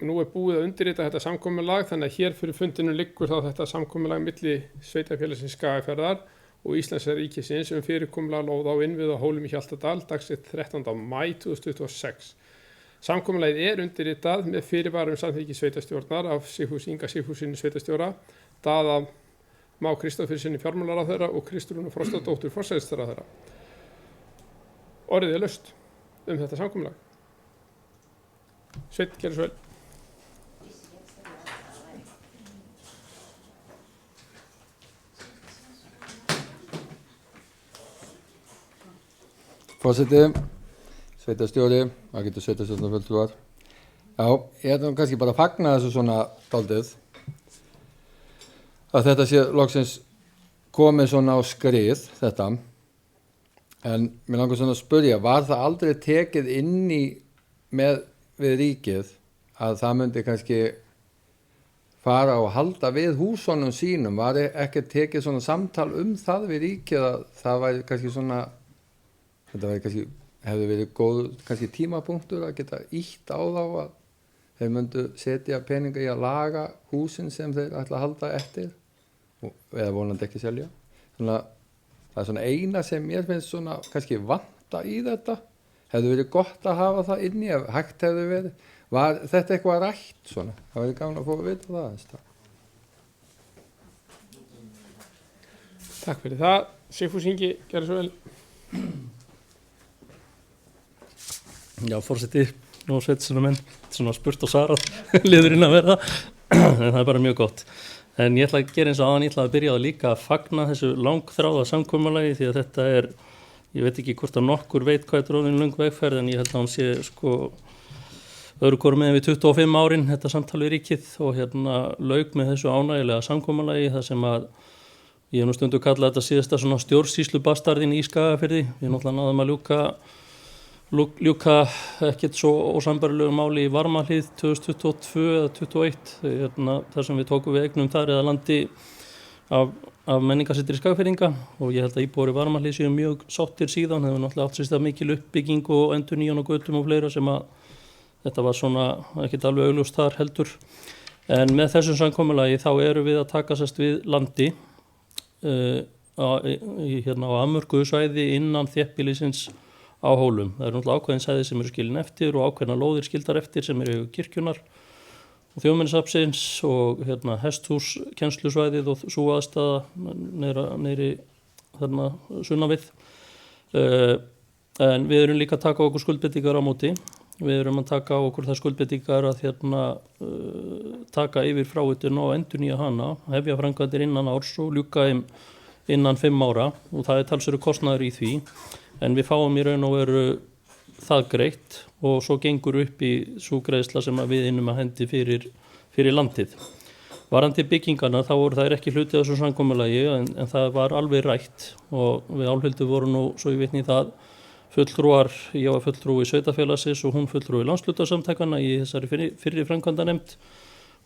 nú er búið að undirrita þetta samkomulag þannig að hér fyrir fundinu liggur þá þetta samkomulag milli sveitarfélagsins Skagafjarðar og Íslenska ríkisins fyrirkomulag lóða á innviða á Hólum í Hjaltadal dagsett 13. maí 2026. Samkomulagið er undirritað með fyrirvara samþykki sveitarstjórnar af Inga Sigfússyni sveitarstjóra, Daða Má Kristóferssyni fjármálaráðherra og Kristrúnu Frostadóttur forsætisráðherra. Orðið er laust þetta samkomulag. Sveinn, gerðu svo vel. Forseti, sveitarstjóri, það getur sveitarstjórnarfulltrúar. Já, ég ætla kannski bara að fagna þessu svona dálítið að þetta sé loksins komið svona á skrið þetta. En mér langar svona að spyrja, var það aldrei tekið inn í við ríkið að það myndi kannski fara og halda við húsunum sínum? Var ekki tekið svona samtal það við ríkið að það væri kannski svona þetta hefði verið góð kannski tímapunktur að geta ýtt á þá að þeir myndu setja peninga í að laga húsin sem þeir ætla að halda eftir eða vonandi ekki selja. Svona, það er svona eina sem mér finnst svona kannski vanta í þetta. Hefði verið gott að hafa það inni ef hægt hefði verið. Var þetta eitthvað rætt svona? Það væri gaman að fá að vita það. Takk fyrir það. Sigfús Ingi, gerðu svo vel. Já, forseti, nú sveitarstjórnar menn, svona spurt og svarað liðurinn að vera, en það er bara mjög gott. En ég ætla að gera eins og áðan, ég ætla að byrja að líka að fagna þessu langþráða samkomulagi því að þetta er, ég veit ekki hvort að nokkur veit hvað er orðin löng vegferð en ég held að hann sé öðru hvoru meðan við 25 árin þetta samtal við ríkið og lauk með þessu ánægilega samkomulagi þar sem að ég hef nú stundu kallað þetta síðasta svona stjórnsýslubastardinn í Skagafirði. Við náttúrulega náðum að ljúka ekkert svo ósambærilegu máli í Varmahlíð 2022 eða 2021 þar sem við tókum við eignum þar eða landi af menningarsetri Skagafirðinga og ég held að íbúar í Varmahlíð séu mjög sáttir síðan. Það hefur náttúrulega átt sér stað mikil uppbygging og endurnýjun og götum og fleira sem að þetta var svona ekkert alveg augljóst þar heldur. En með þessum samkomulagi þá erum við að taka sérst við landi á afmörkuðu svæði innan þéttbýlisins á Hólum. Það eru náttúrulega ákveðin svæði sem eru skilin eftir og ákveðina lóðir skildar eftir sem eru kirkjunar og þjóðminjasafnsins og hesthús kennslusvæðið og sú aðstaða neyri þarna sunnan við. En við erum líka að taka okkur skuldbindingar á móti. Við erum að taka okkur það skuldbindingar að taka yfir fráhitun og endurnýja hana, hefja framkvæmdir innan árs og ljúka innan 5 ára og það er talsverður kostnaður í því. En við fáum í raun og veru það greitt og svo gengur upp í svo greiðsla sem að við innum að hendi fyrir landið. Varandi byggingarna þá voru þær ekki hluti af þessu samkomulagi en það var alveg rætt og við Álfhildur voru nú svo ég vitni það fulltrúar, ég var fulltrúi sveitarfélagsins og hún fulltrúi landshlutasamtakanna í þessari fyrri framkvæmdanefnd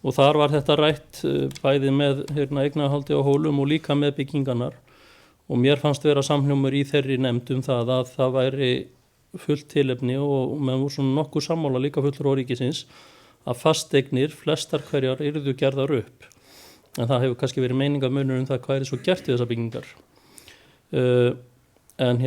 og þar var þetta rætt bæði með eignarhaldi á Hólum og líka með byggingarnar og mér fannst vera samhljómur í þeirri nefnd það að það væri fullt tilefni og með svona nokkuð sammála líka fulltrúar ríkisins að fasteignir, flestar hverjar yrðu gerðar upp. En það hefur kannski verið meiningamunur það hvað svo gert við þessar byggingar. En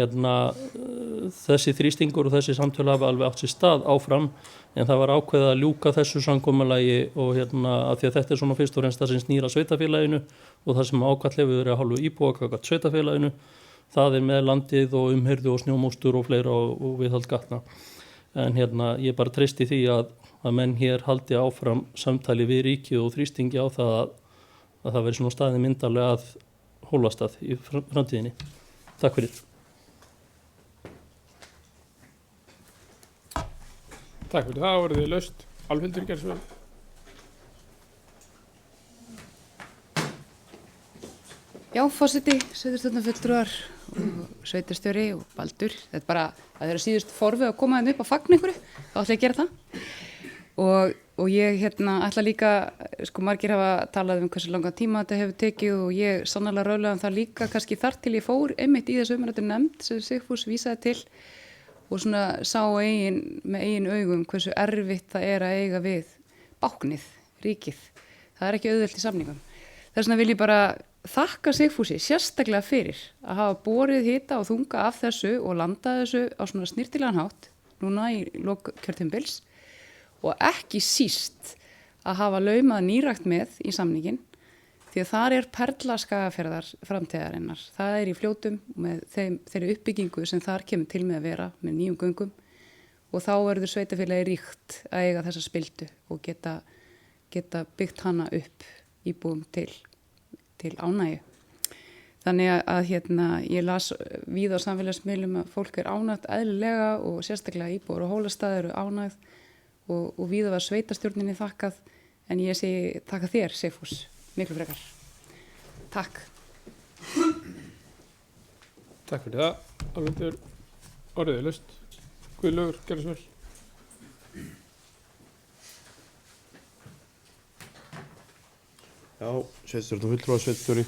þessi þrýstingur og þessi samtölu hafa alveg átt sér stað áfram en það var ákveðið að ljúka þessu samkomulagi og af því að þetta svona fyrst og fremst það sem snýr að sveitarfélaginu og það sem ákall hefur verið að hálfu íbúa gagnvart sveitarfélaginu, það með landið og umhirðu og snjómóstur og fleira og viðhald gatna. En ég bara treysti því að menn hér haldi áfram samtali við ríkið og þrýstingi á það að það veri svona staðið myndarlega að Hólastað í framtíðinni. Takk fyrir. Takk fyrir það, voruð þið laust. Álfhildur gerð svo vel. Já, forseti, sveitarstjórnarfulltrúar og sveitarstjóri og Baldur. Þetta er bara að þeirra síðust forvið að koma þeim upp að fagna ykkur. Þá ætla ég að gera það. Og ég ætla líka, margir hafa talað hversu langan tíma þetta hefur tekið og ég sannarlega ráðlega það líka kannski þar til ég fór einmitt í þessu umræddu nefnd sem Sigfús vísaði til og svona sá með eigin augum hversu erfitt það er að eiga við báknið, ríkið. Það er ekki auðvelt í samningum. Þess vegna vil ég bara þakka Sigfúsi sérstaklega fyrir að hafa borið hita og þunga af þessu og landað þessu á svona snyrtilegan hátt núna í lok kjörtímabils og ekki síst að hafa laumað nýrækt með í samningin því að þar er perla Skagafjarðar framtíðarinnar. Það er í Fljótum með þeirri uppbyggingu sem þar kemur til með að vera með nýjum göngum og þá verður sveitarfélagi ríkt að eiga þessa spildu og geta byggt hana upp íbúum til ánægju. Þannig að ég las víða á samfélagsmiðlum að fólk ánægt eðlilega og sérstaklega íbúar og Hólastað eru ánægð og víða var sveitarstjórninni þakkað en ég segi takka þér, Sigfús, miklu frekar. Takk. Takk fyrir það. Álfhildur, orðið laust. Guðlaugur, gerðu svo vel. Já, sveitarstjórn og fulltrúar sveitarstjóri.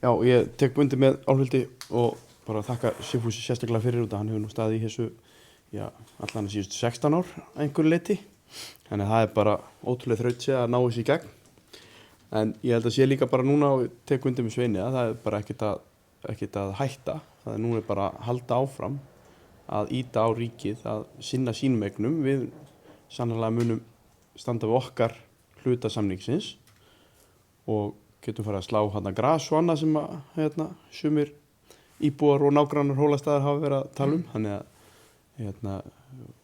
Já, ég tek bundi með Álfhildi og bara þakka Sigfúsi sérstaklega fyrir þetta. Hann hefur nú staðið í þessu allan síðustu 16 ár einhverju leyti. Þannig að það er bara ótrúlega þrautséð að ná þessu í gegn. En ég held að sé líka bara núna og tek undir með Sveini að það er bara ekkert að hætta. Það er núna bara að halda áfram að ýta á ríkið, að sinna sínum eignum. Við sannarlega munum standa við okkar hluta samningsins og getum farið að slá gras og annað sem að sumir íbúar og nágrannar Hólastaðar hafa verið að tala um. Þannig að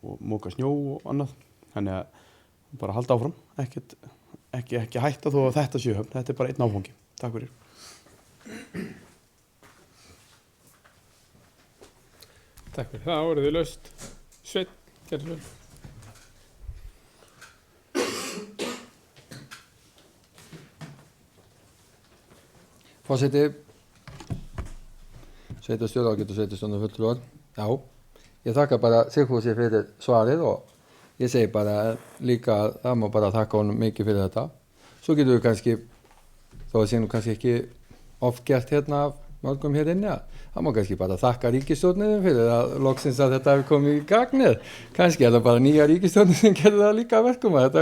og móka snjó og annað. Þannig að bara halda áfram, ekki hætta þó að þetta sé höfn. Þetta er bara einn áfangi. Takk fyrir. Takk fyrir það, voruð þið laust. Sveinn, gerðu svo vel. Forseti, sveitarstjóri og sveitarstjórnarfulltrúar. Já, ég þakka bara Sigfúsi fyrir svarið og ég segi bara líka að það má bara þakka honum mikið fyrir þetta. Svo getum við kannski, þó að sé nú kannski ekki oft gert af mörgum hér inni, það má kannski bara þakka ríkisstjórninni fyrir að loksins að þetta hefur komið í gagnið. Kannski er það bara nýja ríkisstjórnin sem gerði það líka verkum að þetta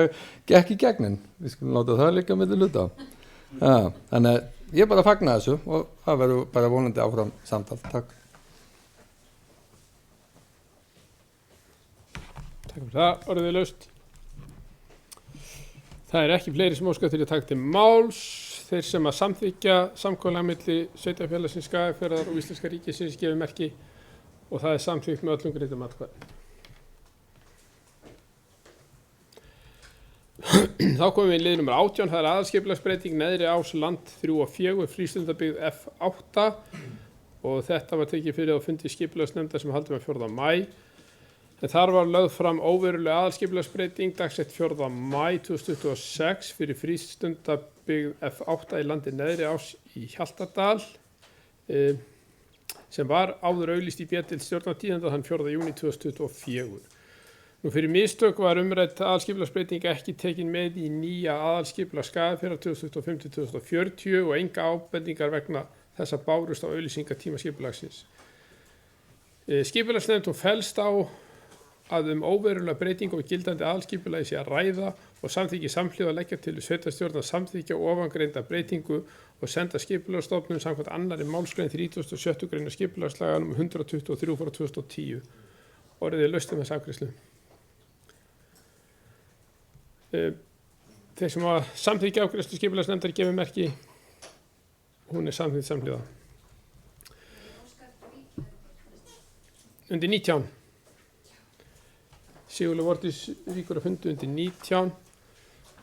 gekk í gegnin. Við skulum láta það líka með luta. Þannig að ég bara fagna þessu og það verður bara vonandi áfram samtal. Takk. Takk fyrir það, orðið laust. Það er ekki fleiri sem óskar til að taka til máls. Þeir sem að samþykkja samkomulag milli sveitarfélagsins Skagafjarðar og Íslenska ríkisins gefur merki og það er samþykkt með öllum greiddum atkvæðum. Þá komum við í lið nummer 18, það er aðalskipulagsbreyting Neðri Ás land 3 og 4 frístundabyggð F8 og þetta var tekið fyrir á fundi skipulagsnefndar sem haldið var 4. maí. En þar var lögð fram óveruleg aðalskipulagsbreyting dagsett 4. maí 2026 fyrir frístundabyggð F8 í landi Neðri Ás í Hjaltadal sem var áður auglýst í B-deild Stjórnartíðinda þann 4. júní 2024. Nú fyrir mistök var umrædd aðalskipulagsbreyting ekki tekin með í nýja aðalskipulag Skagafjarðar 2025-2040 og enga ábendingar vegna þessa bárust á auglýsingatíma skipulagsins. Skipulagsnefnd fellst á að óverulega breytingu á gildandi aðalskipulagi sé að ræða og samþykki samhliða að leggja til sveitarstjórn að samþykkja ofangreinda breytingu og senda skipulagsstofnun samkvæmt annarri málsgrein 36. grein skipulagslaga nr. 123/2010. Orðið er laust þessa afgreiðslu. Þeir sem að samþykkja afgreiðslu skipulagsnefndar gefur merki, hún er samþykkt samhliða. Undir 19. Sigurlaug Vordís víkur að fundu undir 19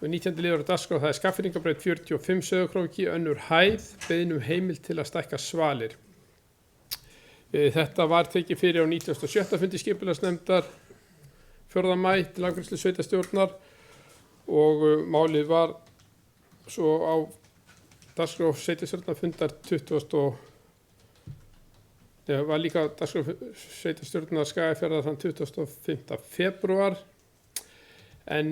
og 19. liður á dagskrá, það er Skagfirðingabraut 45 Sauðárkróki, önnur hæð, beiðni heimild til að stækka svalir. Þetta var tekið fyrir á 97. fundi skipulagsnefndar 4. maí til afgreiðslu sveitarstjórnar og málið var svo á dagskrá sveitarstjórnarfundar 20. Það var líka dagskrá sveitarstjórnar Skagafjarðar þann 25. febrúar en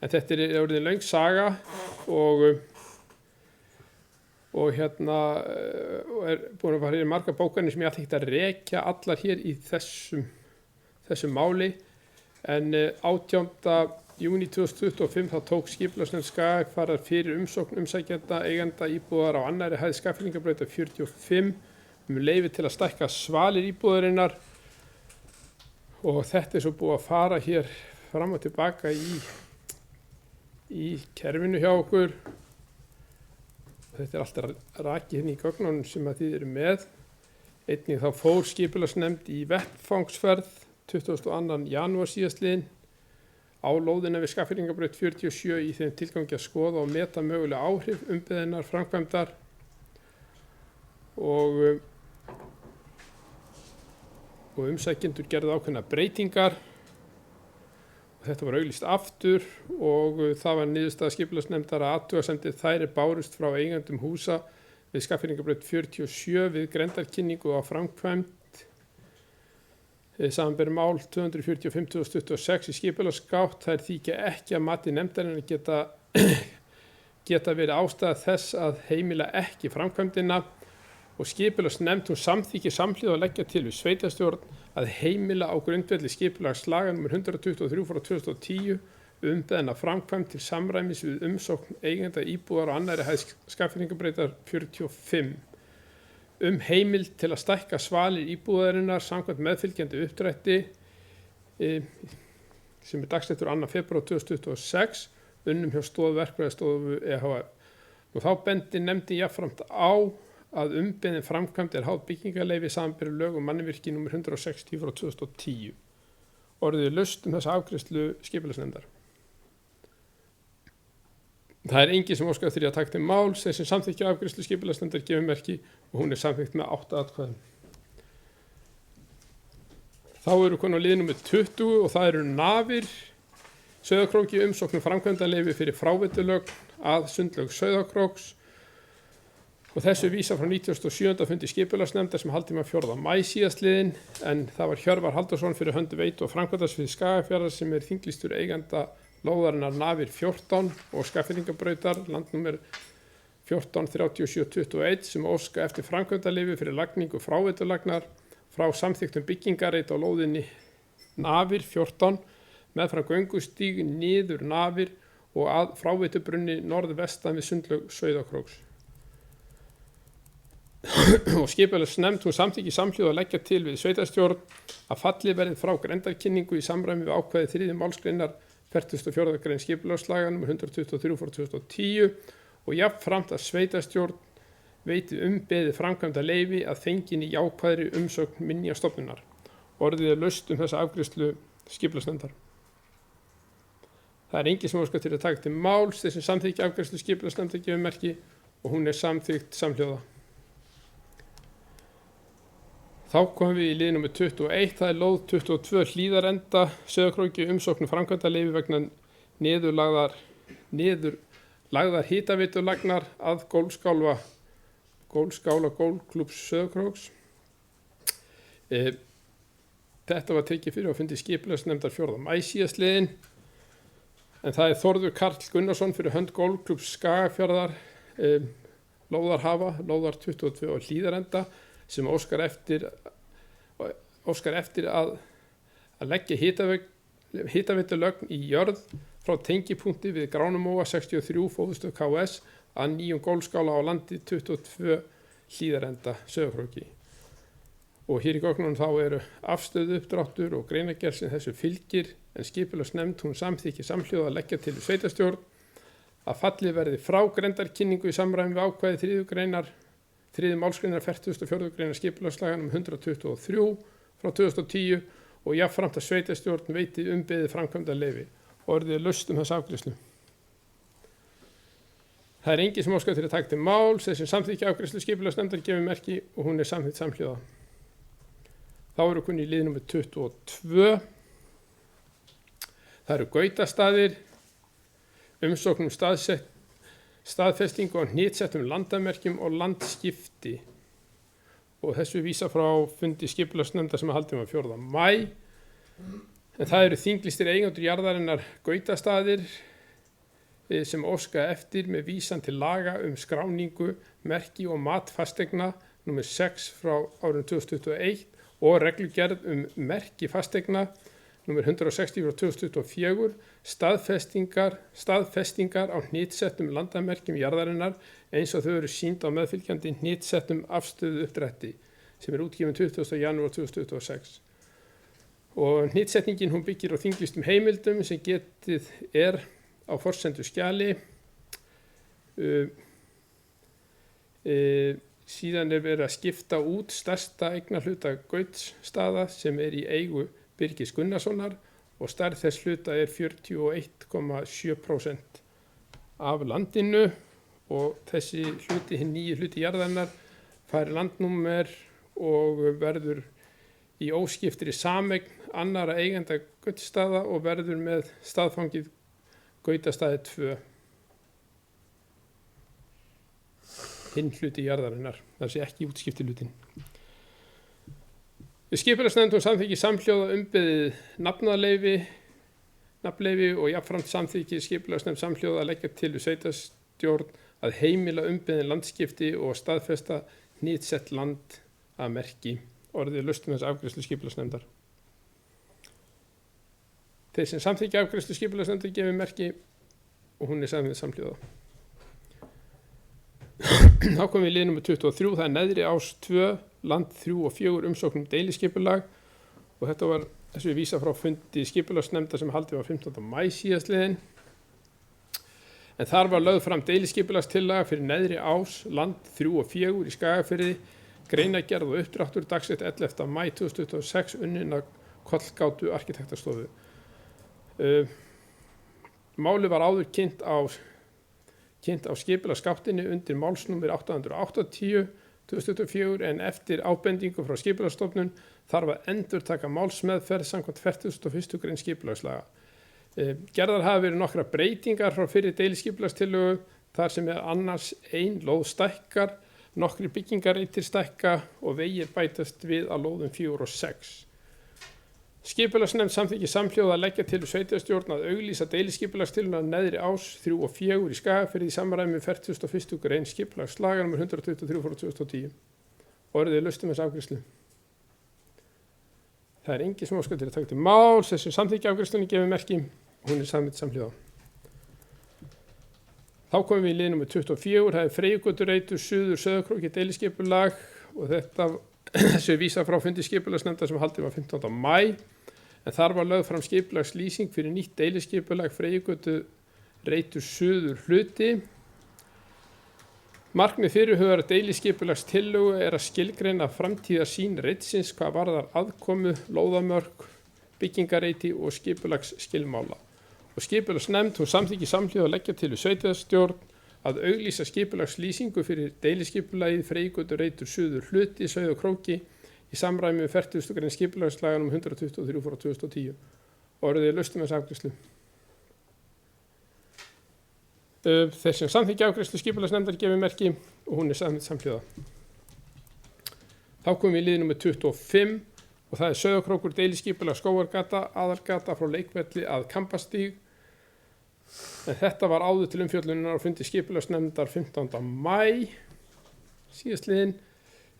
þetta er orðin löng saga og hérna er búin að fara í margar bókanir sem ég ætla ekki að rekja allar hér í þessu máli en 18. júní 2025 þá tók skipulagsnefnd Skagafjarðar fyrir umsókn umsækjenda eigenda íbúðar á annarri hæð Skagfirðingabrautar 45 leyfi til að stækka svalir íbúðarinnar og þetta er svo búið að fara hér fram og tilbaka í kerfinu hjá okkur. Þetta er alltaf rakið hérna í gögnunum sem að þið eru með. Einnig þá fór skipulagsnefnd í vettfangsferð 22. janúar síðastliðinn á lóðina við Skagfirðingabraut 47 í þeim tilgangi að skoða og meta mögulega áhrif umbeðinnar framkvæmdar og umsækjendur gerðu ákveðnar breytingar. Þetta var auglýst aftur og það var niðurstaða skipulagsnefndar að athugasemdir þær bárust frá eigendum húsa við Skagfirðingabraut 47 við grenndarkynningu á framkvæmd samanber mál 245/2026 í skipulagsgátt. Þær þykja ekki að mati nefndarinnar geta verið ástæða þess að heimila ekki framkvæmdina og skipulagsnefnd samþykki samhliða að leggja til við sveitarstjórn að heimila á grundvelli skipulagslaga nr. 123/2010 umbeðna framkvæmd til samræmis við umsókn eigenda íbúðar á annarri hæð Skagfirðingabrautar 45 heimild til að stækka svalir íbúðarinnar samkvæmt meðfylgjandi uppdrætti sem er dagsettur 2. febrúar 2026 unnum hjá Stoð verkfræðistofu EHF. Og þá bendi nefndin jafnframt á að umbeðin framkvæmd er háð byggingarleyfi samanber lög mannvirki nr. 160/2010. Orðið er laust þessa afgreiðslu skipulagsnefndar. Það er enginn sem óskar því að taka til máls. Þeir sem samþykkja afgreiðslu skipulagsnefndar gefur merki og hún er samþykkt með 8 atkvæðum. Þá eru konar lið nr. 20 og það eru Nafir Sauðárkróki umsóknum framkvæmdarleyfi fyrir fráveitulögn að sundlaug Sauðárkróks og þessu vísa frá 97. fundi skipulagsnefndar sem haldið með 4. maí síðastliðinn en það var Hjörvar Halldórsson fyrir hönd veitu og framkvæmdarsvið Skagafjarðar sem er þinglýstur eiganda lóðarinnar Nafir 14 og Skagfirðingabrautar landnúmer 143721 sem óska eftir framkvæmdarleyfi fyrir lagningu fráveitulagnar frá samþykktum byggingarreit á lóðinni Nafir 14 meðfram göngustíg niður Nafir og að fráveitubrunni norðvestan við sundlaug Sauðárkróks. Og skipulagsnefnd samþykki samhliða að leggja til við sveitarstjórn að fallið verið frá grenndarkynningu í samræmi við ákvæði 3. málsgreinar 44. grein skipulagslaga nr. 123/2010 og jafnframt að sveitarstjórn veiti umbeðið framkvæmda leyfi að fenginni jákvæðri umsögn minjastofnunar. Orðið er laust þessa afgreiðslu skipulagsnefndar. Það er enginn sem óskar til að taka til máls. Þeir sem samþykja afgreiðslu skipulagsnefndar gefur merki og hún er samþykkt samhljóða. Þá komum við í lið nr. 21, það er lóð 22 Hlíðarenda, Sauðárkróki, umsókn um framkvæmdaleyfi vegna niðurlagðar hitaveitulagnar að Gólskála Golfklúbbs Sauðárkróks. Þetta var tekið fyrir á fundi skipulagsnefndar 4. maí síðastliðinn, en það er Þórður Karl Gunnarsson fyrir hönd Golfklúbbs Skagafjarðar, lóðarhafa, lóðar 22 og Hlíðarenda, sem óskar eftir að leggja hitaveitulögn í jörð frá tengipunkti við Gránumóa 63 fóðustöð KS að nýjum Golfskála á landi 22 Hlíðarenda Sauðárkróki. Og hér í gögnunum þá eru afstöðu uppdráttur og greinargerð sem þessu fylgir, en skipulagsnefnd hún samþykki samhljóða að leggja til sveitarstjórn að fallið verði frá grenndarkynningu í samræmi við ákvæði 3. málsgreinar 44. greinar skipulagslaganum 123 frá 2010 og jafnframt að sveitarstjórn veiti umbeðið framkvæmdaleyfi. Orðið er laust þessa afgreiðslu. Það er engin sem óskar til að taka til máls, þessi samþykki afgreiðslu skipulagsnefndar gefur merki og hún er samþykkt samhljóða. Þá eru kunni í lið nr. 22. Það eru Gautastaðir, umsókn um staðfestingu á hnitsettum landamerkjum og landskipti. Og þessu vísa frá fundi skipulagsnefndar sem haldið var 4. maí. En það eru þinglýstir eigendur jarðarinnar Gautastaðir sem óska eftir með vísan til laga um skráningu, merki og mat fasteigna nr. 6 frá árinu 2021 og reglugerð um merki fasteigna nr. 160 frá 2024, staðfestingar á hnitsettum landamerkjum jarðarinnar eins og þau eru sýnd á meðfylgjandi hnitsettum afstöðu uppdrætti sem er útgefin 20. janúar 2026. Og hnitsetningin hún byggir á þinglýstum heimildum sem getið er á forsendu skjali. Síðan er verið að skipta út stærsta eignarhluta Gautsstaða sem er í eigu Birgis Gunnarssonar og stærð þess hluta er 41,7% af landinu og þessi hluti, hinn nýju hluti jarðarinnar, fær landnúmer og verður í óskiptri sameign annara eigenda Gautsstaða og verður með staðfangið Gautastaði 2. Hinn hluti jarðarinnar, það sé ekki útskipti hlutin. Skipulagsnefnd hún samþykki samhljóða umbeðið nafnleyfi og jafnframt samþykki skipulagsnefnd samhljóða að leggja til við sveitarstjórn að heimila umbeðin landskipti og staðfesta hnitsett land að merki. Orðið laustum þess afgreiðslu skipulagsnefndar. Þeir sem samþykki afgreiðslu skipulagsnefndar gefur merki og hún er samhljóða. Þá komum við í lið nr. 23, það er Neðri Ás 2, land 3 og 4 umsóknum deiliskipulag og þetta var þessu vísa frá fundi skipulagsnefndar sem haldið var 15. maí síðastliðinn. En þar var lögð fram deiliskipulagstillaga fyrir Neðri Ás, land 3 og 4 í Skagafirði, greinargerð og uppdráttur dagsett 11. maí 2026 unnin að Kollgátu arkitektastofu. Málið var áður kynnt á skipulagsgáttinni undir málsnúmer 880/2024 en eftir ábendingu frá skipulagsstofnun þarf að endurtaka málsmeðferð samkvæmt 41. grein skipulagslaga. Gerðar hafa verið nokkra breytingar frá fyrri deiliskipulagstillögu þar sem er annars ein lóð stækkar, nokkri byggingareitir stækka og vegir bætast við að lóðum 4 og 6. Skipulagsnefnd samþykki samhljóða að leggja til sveitarstjórn að auglýsa deiliskipulagstillöguna Neðri Ás 3 og 4 í Skagafirði í samræmi við 41. grein skipulagslaga nr. 123 frá 2010. Orðið er laust þessa afgreiðslu. Það er engin sem óskar til að taka til máls, þessu samþykki afgreiðslunni gefur merki og hún er samhljóða. Þá komum við í lið nr. 24, það er Freyjugötureitur Suður Sauðárkróki deiliskipulag og þessu vísa frá fundi skipulagsnefndar sem haldið var 15. maí en þar var lögð fram skipulagslýsing fyrir nýtt deiliskipulag Freyjugötureitur Suður hluti. Markmið fyrirhugaðrar deiliskipulagstillögu er að skilgreina framtíðarsýn reitsins hvað varðar aðkomu, lóðamörk, byggingareiti og skipulagsskilmála. Og skipulagsnefnd hún samþykki samhljóða að leggja til við sveitarstjórn að auglýsa skipulagslýsingu fyrir deiliskipulagið Freyjugötureitur Suður hluti Sauðárkróki í samræmi við 40. grein skipulagslaga nr. 123 frá 2010. Orðið er laust um þessa afgreiðslu. Þeir sem samþykkja afgreiðslu skipulagsnefndar gefi merki og hún er samhljóða. Þá komum við í lið nr. 25 og það er Sauðárkrókur deiliskipulag Skógargata, aðalgata frá Leikvelli að Kambastíg. En þetta var áður til umfjöllunar á fundi skipulagsnefndar 15. maí síðastliðinn.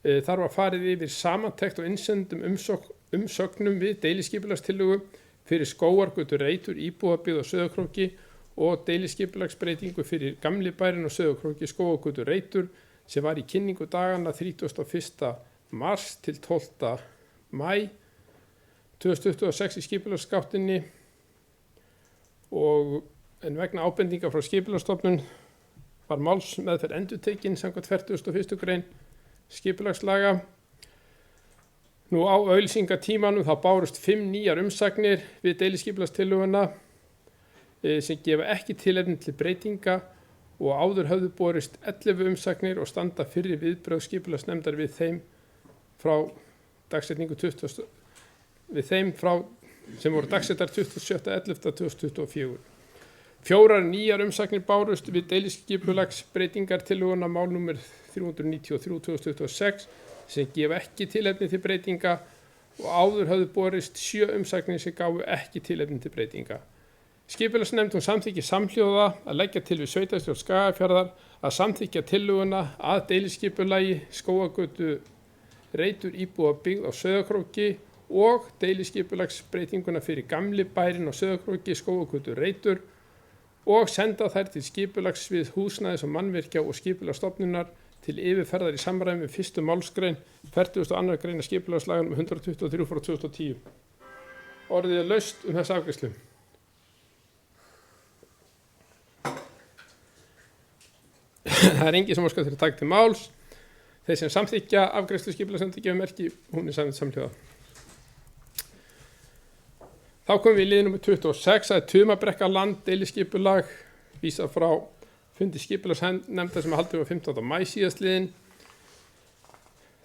Þar var farið yfir samantekt og innsendum umsögnum við deiliskipulagstillögu fyrir Skógargötu Reitur íbúðabyggð á Sauðárkróki og deiliskipulagsbreytingu fyrir Gamli bærin og Sauðárkróki Skógargötu Reitur sem var í kynningu dagana 31. mars til 12. maí 2026 í skipulagsgáttinni en vegna ábendinga frá skipulagsstofnun var málsmeðferð endurtekin samkvæmt 41. grein skipulagslaga. Nú á auglýsingatímanum þá bárust 5 nýjar umsagnir við deiliskipulagstillöguna sem gefa ekki tilefni til breytinga og áður höfðu borist 11 umsagnir og standa fyrri viðbrögð skipulagsnefndar við þeim frá dagsetningu sem voru dagsettar 27.11.2024. 4 nýjar umsagnir bárust við deiliskipulagsbreytingartillöguna mál nr. 393/2026 sem gefa ekki tilefni til breytinga og áður höfðu borist 7 umsagnir sem gáfu ekki tilefni til breytinga. Skipulagsnefnd samþykki samhljóða að leggja til við sveitarstjórn Skagafjarðar að samþykkja tillöguna að deiliskipulagi Skógargötu Reitur íbúðabyggð á Sauðárkróki og deiliskipulagsbreytinguna fyrir Gamli bærin á Sauðárkróki Skógargötu Reitur og senda þær til skipulagssvið húsnæðis og mannvirkja og skipulagsstofnunar til yfirferðar í samræmi við 1. málsgrein 42. greina skipulagslaga nr. 123 frá 2010. Orðið er laust um þessa afgreiðslu. Það er engin sem óskar til að taka til máls. Þeir sem samþykkja afgreiðslu skipulagsnefndar gefa merki, hún er samhljóða. Þá komum við í lið nr. 26, það er Tumabrekka land deiliskipulag, vísað frá fundi skipulagsnefndar sem haldið var 15. maí síðastliðinn.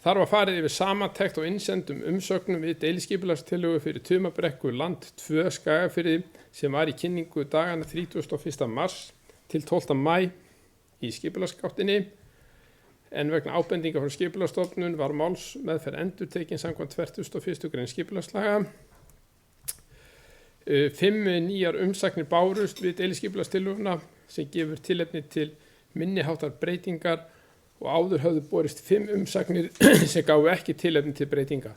Þar var farið yfir samantekt og innsendum umsögnum við deiliskipulagstillögu fyrir Tumabrekku land 2 Skagafirði sem var í kynningu dagana 31. mars til 12. maí í skipulagsgáttinni. En vegna ábendinga frá skipulagsstofnun var málsmeðferð endurtekin samkvæmt 41. grein skipulagslaga. 5 nýjar umsagnir bárust við deiliskipulagstillöguna sem gefur tilefni til minniháttar breytingar og áður höfðu borist 5 umsagnir sem gáfu ekki tilefni til breytinga.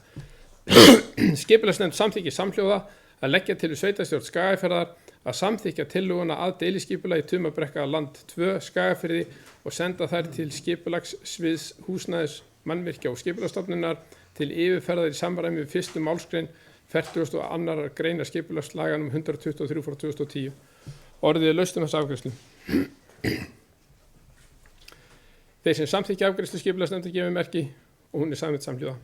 Skipulagsnefnd samþykki samhljóða að leggja til við sveitarstjórn Skagafjarðar að samþykkja tillöguna að deiliskipulagi Tumabrekka land 2 Skagafirði og senda þær til skipulagssviðs húsnæðis mannvirkja og skipulagsstofnunar til yfirferðar í samræmi við 1. málsgrein 42. greina skipulagslaga nr. 123 frá 2010. Orðið er laust um þessa afgreiðslu. Þeir sem samþykkja afgreiðslu skipulagsnefndar gefa merki og hún er samhljóða.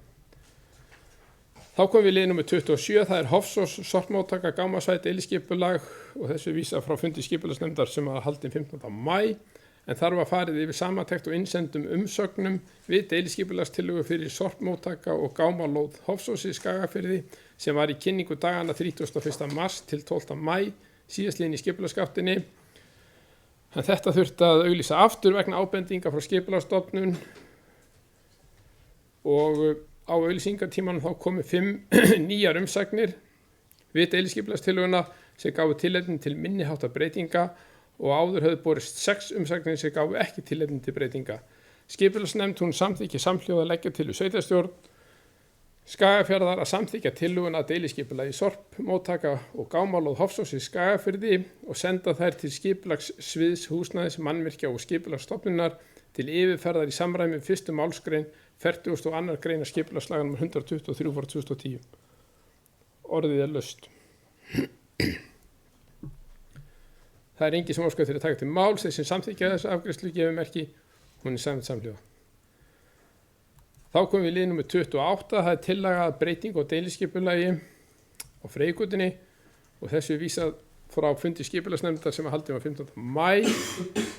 Þá komum við í lið nr. 27, það er Hofsós sorpmóttaka Gámasvæði deiliskipulag og þessu vísa frá fundi skipulagsnefndar sem var haldinn 15. maí, en þar var farið yfir samantekt og innsendum umsögnum við deiliskipulagstillögu fyrir sorpmóttaka og gámalóð Hofsós í Skagafirði sem var í kynningu dagana 31. mars til 12. maí síðastliðinn í skipulagsgáttinni. En þetta þurfti að auglýsa aftur vegna ábendinga frá skipulagsstofnun og á auglýsingatímanum þá komu 5 nýjar umsagnir við deiliskipulagstillöguna sem gáfu tilefni til minniháttar breytinga og áður höfðu borist 6 umsagnir sem gáfu ekki tilefni til breytinga. Skipulagsnefnd samþykki samhljóða að leggja til við sveitarstjórn Skagafjarðar að samþykkja tillöguna að deiliskipulagi sorpmóttaka og gámalóð Hofsós í Skagafirði og senda þær til skipulagssviðs húsnæðis mannvirkja og skipulagsstofnunar til yfirferðar í samræmi við 1. málsgrein 42. greina skipulagslaga nr. 123 frá 2010. Orðið er laust. Það er engin sem óskar til að taka til máls. Þeir sem samþykkja þessu afgreiðslu gefa merki, hún er samhljóða. Þá komum við í lið nr. 28, það er tillaga að breyting og deiliskipulagi á Freygutunni og þessu vísað frá fundi skipulagsnefndar sem haldið var 15. maí,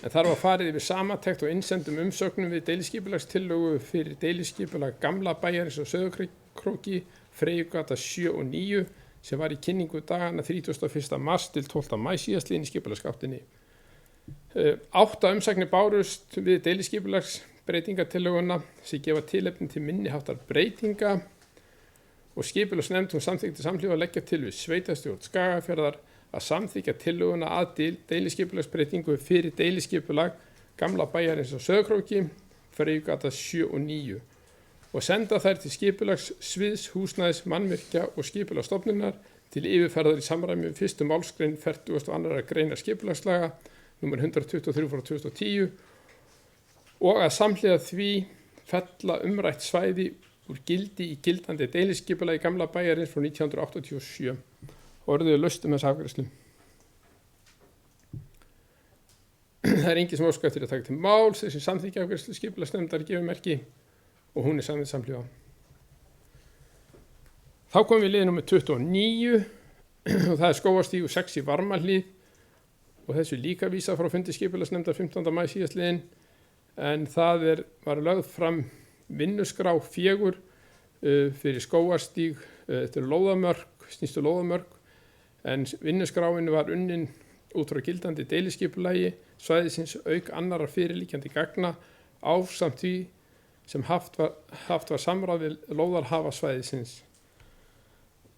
en þar var farið yfir samantekt og innsendum umsögnum við deiliskipulagstillögu fyrir deiliskipulag gamla bæjarins og Sauðárkróki, Freyjugata 7 og 9 sem var í kynningu dagana 31. mars til 12. maí síðastliðin í skipulagsgáttinni. 8 umsagnir bárust við deiliskipulagsbreytingatillöguna sem gefa tilefni til minniháttar breytinga og skipulagsnefnd samþykkti samhliða að leggja til við sveitarstjórn Skagafjarðar að samþykkja tillöguna að deiliskipulagsbreytingu fyrir deiliskipulag gamla bæjarins og Sauðárkróki, Freyjugata 7 og 9 og senda þær til skipulags sviðs húsnæðis mannvirkja og skipulagsstofnunar til yfirferðar í samræmi við 1. málsgrein 42. greinar skipulagslaga nr. 123/2010 og að samhliða því fella umrætt svæði úr gildi í gildandi deiliskipulagi gamla bæjarins frá 1987. Orðið laust þessa afgreiðslu. Það engin sem óskar eftir að taka til máls þessi samþykja afgreiðslu skipulagsnefndar gefur merki og hún samþykkt samhliða. Þá komum við liði nummer 29 og það Skógarstígur 6 í Varmahlíð og þessu líka vísað frá fundi skipulagsnefndar 15. maí síðastliðinn en það var lögð fram vinnuskrá 4 fyrir Skógarstíg, þetta lóðamörk, snýstu lóðamörk en vinnuskráin var unnin út frá gildandi deiliskipulagi svæðisins auk annarra fyrirliggjandi gagna ásamt því sem haft var samráð við lóðarhafa svæðisins.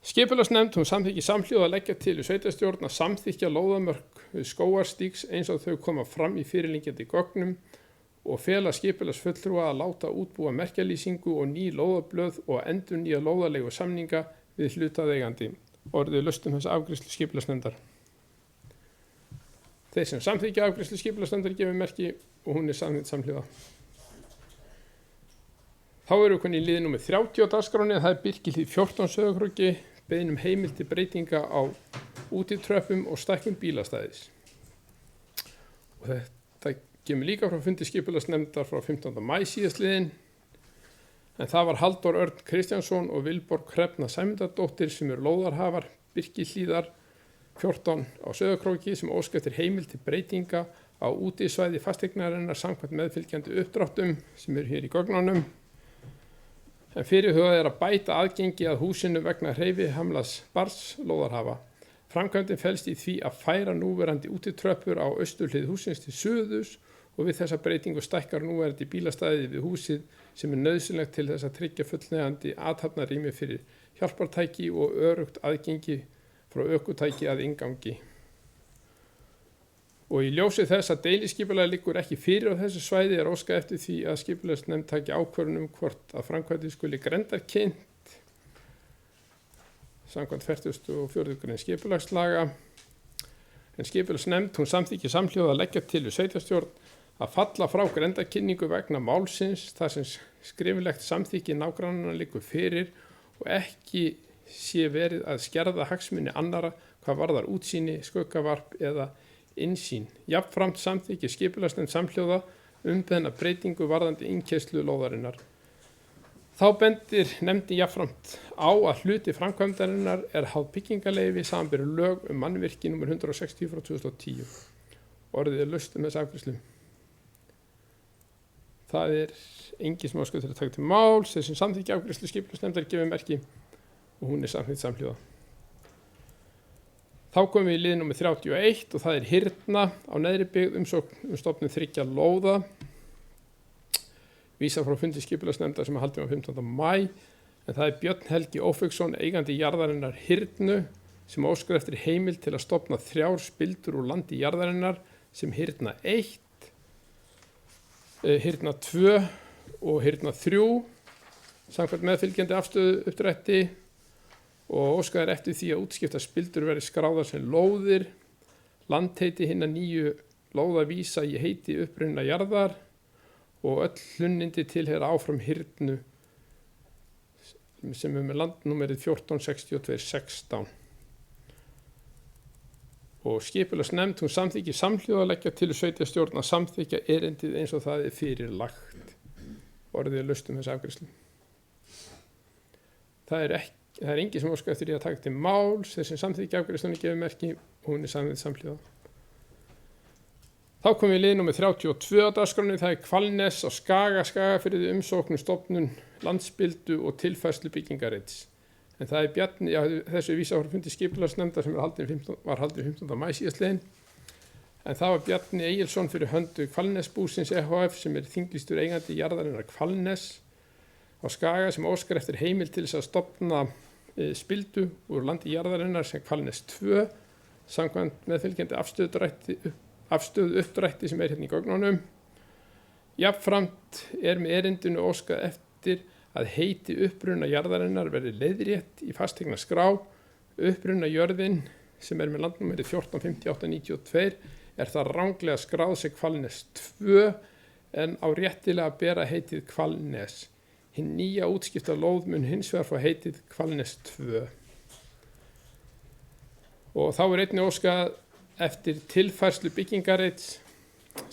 Skipulagsnefnd samþykki samhljóða að leggja til í sveitarstjórn að samþykkja lóðamörk Skógarstígs eins og þau koma fram í fyrirliggjandi gögnum og fela skipulagsfulltrúa að láta útbúa merkjalýsingu og ný lóðablöð og endurnýja lóðarlegu samninga við hlutaðeigandi. Orðið laust þessa afgreiðslu skipulagsnefndar. Þeir sem samþykkja afgreiðslu skipulagsnefndar gefur merki og hún samþykkt samhliða. Þá erum við konið í liði númer 30 á dagskráni, það Birkihlíð 14 Sauðárkróki, beiðnum heimild til breytinga á útitröppum og stækkun bílastæðis. Og þetta kemur líka frá fundi skipulagsnefndar frá 15. maí síðastliðinn. En það var Halldór Örn Kristjánsson og Vilborg Hrefna Sæmundardóttir sem lóðarhafar Birkihlíðar 14 á Sauðárkróki sem óska eftir heimild til breytinga á útisvæði fasteignarinnar samkvæmt meðfylgjandi uppdráttum sem hér í gögnunum. En fyrirhugað að bæta aðgengi að húsinu vegna hreyfihamlaðs barns lóðarhafa. Framkvæmdin felst í því að færa núverandi útitröppur á austurhlið húsins til suðurs og við þessa breytingu stækkar núverandi bílastæði við húsið sem nauðsynlegt til þess að tryggja fullnægjandi athafnarými fyrir hjálpartæki og örugt aðgengi frá ökutæki að inngangi. Og í ljósi þess að deiliskipulagi liggur ekki fyrir á þessu svæði óskað eftir því að skipulagsnefnd taki ákvörðun hvort að framkvæmdin skuli grenndarkynnt samkvæmt 44. grein skipulagslaga. En skipulagsnefnd samþykki samhljóða að leggja til við sveitarstjórn að falla frá grenndarkynningu vegna málsins þar sem skriflegt samþykki nágrannanna liggur fyrir og ekki sé verið að skerða hagsmuni annara hvað varðar útsýni, skuggavarp eða innsýn. Jafnframt samþykki skipulagsnefnd samhljóða beðna breytingu varðandi innkeyrslu lóðarinnar. Þá bendir nefndin jafnframt á að hluti framkvæmdarinnar háð byggingarleyfi samanber lög mannvirki nr. 160/2010. Orðið laust þessa afgreiðslu. Það engin sem óskar til að taka til máls, þeir sem samþykja afgreiðslu skipulagsnefndar gefur merki og hún samþykkt samhljóða. Þá komum við í lið nummer 31 og það Hyrna á neðri byggð umsókn stofnun 3 lóða. Vísa frá fundi skipulagsnefndar sem haldið á 15. maí en það Björn Helgi Ófeigsson eigandi jarðarinnar Hyrnu sem óskar eftir heimild til að stofna 3 spildur úr landi jarðarinnar sem Hyrna 1, Hyrna 2 og Hyrna 3 samkvæmt meðfylgjandi afstöðu uppdrætti og óskar eftir því að útskipta spildur verði skráðar sem lóðir, landheiti hinna 9 lóða vísa í heiti upprunna jarðar og öll hlunnindi tilheyra áfram Hyrnu sem með landnúmerið 146216. Og skipulagsnefnd samþykki samhljóða að leggja til sveitarstjórn að samþykja erindið eins og það fyrir lagt. Orðið laust þessa afgreiðslu. Það engin sem óskar eftir því að taka til máls, þeir sem samþykja afgreiðslunni gefur merki og hún samþykkt samhljóða. Þá komum við lið nummer 32 á dagskránni, það er Hvalnes á Skagafirði, umsókn stofnun landsbyldu og tilfærslu byggingarreits. En það er Bjarni, þessu er vísað frá fundi skipulagsnefndar sem var haldin 15. maí síðastliðinn. En það var Bjarni Egilsson fyrir höndu Hvalnesbúsins EHF sem er þinglýstur eigandi jarðarinnar Hvalnes á Skaga sem óskar eftir heimild til þess að stofna spildu úr landi jarðarinnar sem Hvalnes 2 samkvæmt meðfylgjandi afstöðu uppdrætti sem er hérna í gögnunum. Jafnframt er með erindinu óskað eftir að heiti uppruna jarðarinnar verði leiðrétt í fasteignaskrá. Uppruna jörðin sem er með landnúmeri 145892 er það ranglega skráð sem Hvalnes 2 en á réttilega að bera heitið Hvalnes. Hinn nýja útskipta lóð mun hins vegar fá heitið Hvalnes 2. Og þá er einnig óskað eftir tilfærslu byggingarreits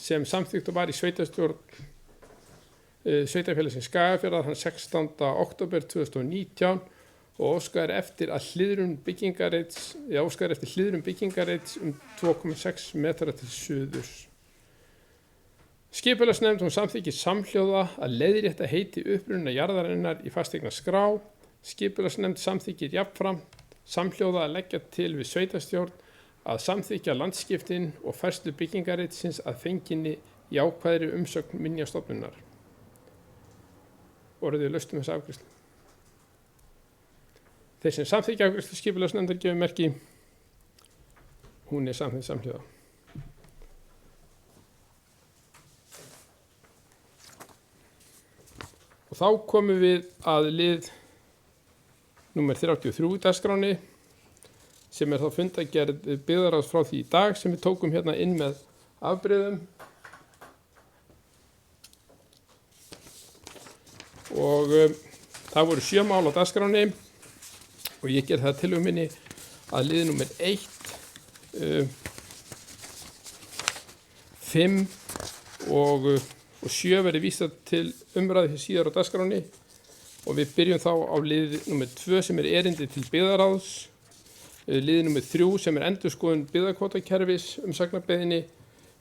sem samþykkt var í sveitastjórn Sveitarfélagsins Skagafjarðar þann 16. október 2019 og óskað eftir hliðrun byggingarreits 2,6 metra til suðurs. Skipulagsnefnd samþykkir samhljóða að leiðrétta heiti uppruna jarðarinnar í fasteignaskrá. Skipulagsnefnd samþykkir jafnframt samhljóða að leggja til við sveitastjórn að samþykkja landskiptin og færslu byggingarreitsins að fenginni jákvæðri umsögn minjastofnunar. Orðið laust þessa afgreiðslu. Þeir sem samþykkja afgreiðslu skipulagsnefndar gefur merki. Hún er samþykkt samhljóða. Og þá komum við að lið númer 33 í dagskránni sem er þá fundagerð byggðaráðs frá því í dag sem við tókum hérna inn með afbrigðum. Og það voru 7 mál á dagskránni og ég ger það tillögu minni að lið númer 1, 5 og 7 verði vísað til umræðu síðar á dagskránni og við byrjum þá á lið númer 2 sem er erindi til byggðaráðs, lið númer 3 sem er endurskoðun byggðakvótakerfis umsagnarbeiðni,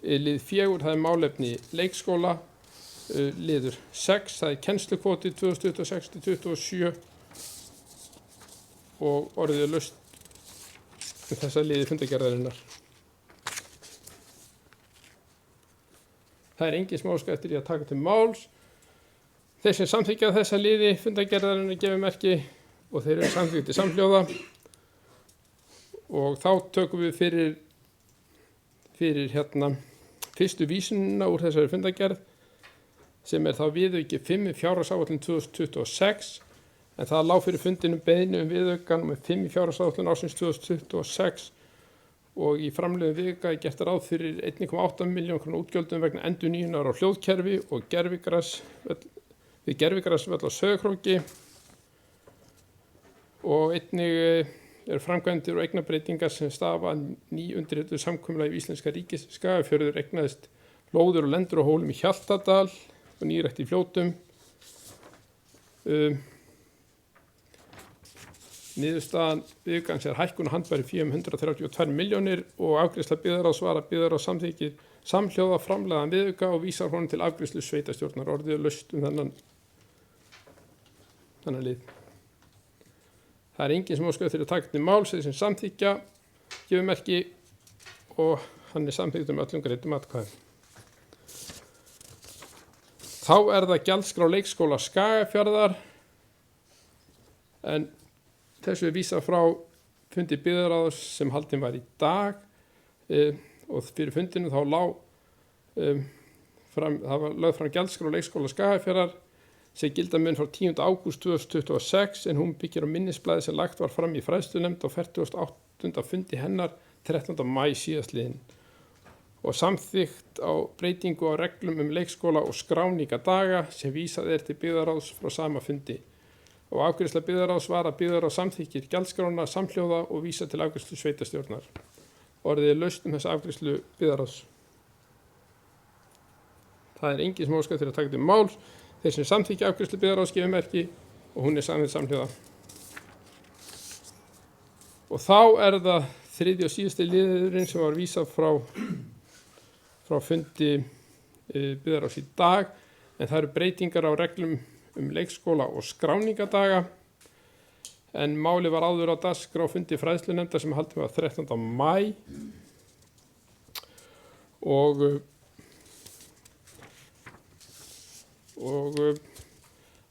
lið 4 það er málefni leikskóla, liður 6 það er kennslukvóti 2026-27 og orðið laust þessa liði fundagerðarinnar. Það er engin sem óskar eftir að taka til máls. Þeir sem samþykkja þessa liði fundagerðarinnar gefur merki og þeir eru samþykktir samhljóða og þá tökum við fyrir hérna fyrstu vísunina úr þessari fundagerð sem er þá viðauki 5 í fjárhagsáætlun 2026 en það lá fyrir fundinum beiðni viðaukan með 5 í fjárhagsáætlun ársins 2026 og í framlögum viðauka er gert ráð fyrir 1,8 milljón króna útgjöldum vegna endurnýjunar á hljóðkerfi og gervigrasvöll á Sauðárkróki og einnig er framkvæmdir og eignabreitingar sem stafa nýundirrituðu samkomulagi við Íslenska ríkis. Skagafjörður eignaðist lóður og lendur á hólum í Hjaltadal og nýrækt í Fljótum. Niðurstaðan viðaukans er hækkun á handbæri fé 132 milljónir og afgreiðsla byggðaráðs var að byggðaráð samþykkir samhljóða framleiðan viðauka og vísar honum til afgreiðslu sveitastjórnar. Orðið laust þennan lið. Það er engin sem óskar til að taka til máls þeir sem samþykkja gefur merki og hann er samþykkt öllum greiddum atkvæðum. Þá er það gjaldskrá leikskóla Skagafjarðar en þessu er vísað frá fundi byggðaráðs sem haldinn var í dag og fyrir fundinu þá það var lögð fram gjaldskrá leikskóla Skagafjarðar sem gilda mun frá 10. ágúst 2026 en hún byggir á minnisblaði sem lagt var fram í fræðslunefnd á 48. fundi hennar 13. maí síðastliðinn og samþykkt á breytingu á reglum leikskóla og skráningardaga sem vísað er til byggðaráðs frá sama fundi. Og afgreiðsla byggðaráðs var að byggðaráð samþykkir gjaldskrána samhljóða og vísa til afgreiðslu sveitastjórnar. Orðið er laust þessa afgreiðslu byggðaráðs. Það er engin sem óskar til að taka til máls. Þeir sem samþykkja afgreiðslu byggðaráðs gefur merki og hún er samþykkt samhljóða. Og þá er það þriðji og síðasti liðurinn sem var vísað frá frá fundi Byggðaráðs í dag, en það eru breytingar á reglum leikskóla og skráningadaga, en máli var áður á dagskrá fundi fræðslunefndar sem haldið var 13. maí og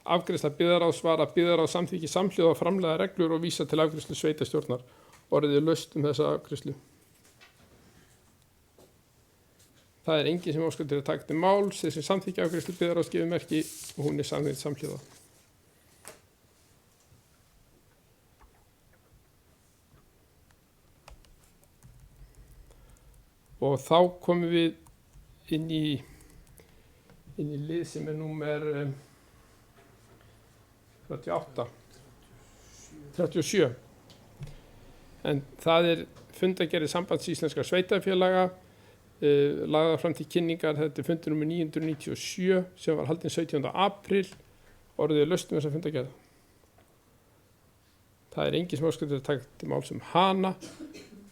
afgreiðsla Byggðaráðs var að Byggðaráð samþykki samhljóða framlega reglur og vísa til afgreiðslu sveitarstjórnar. Orðið er laust þessa afgreiðslu. Það er enginn sem óskar til að taka til máls. Þessi samþykki afgreiðslu Byggðaráðs gefur merki og hún er samþykkt samhljóða. Og þá komum við inn í lið sem er númer 37. En það er fundargerð Sambands íslenskra sveitarfélaga, lagðar fram til kynningar. Þetta er fundur númer 997 sem var haldinn 17. apríl. Orðið er laust þessa fundargerð. Það er enginn sem óskar til að taka til máls hana.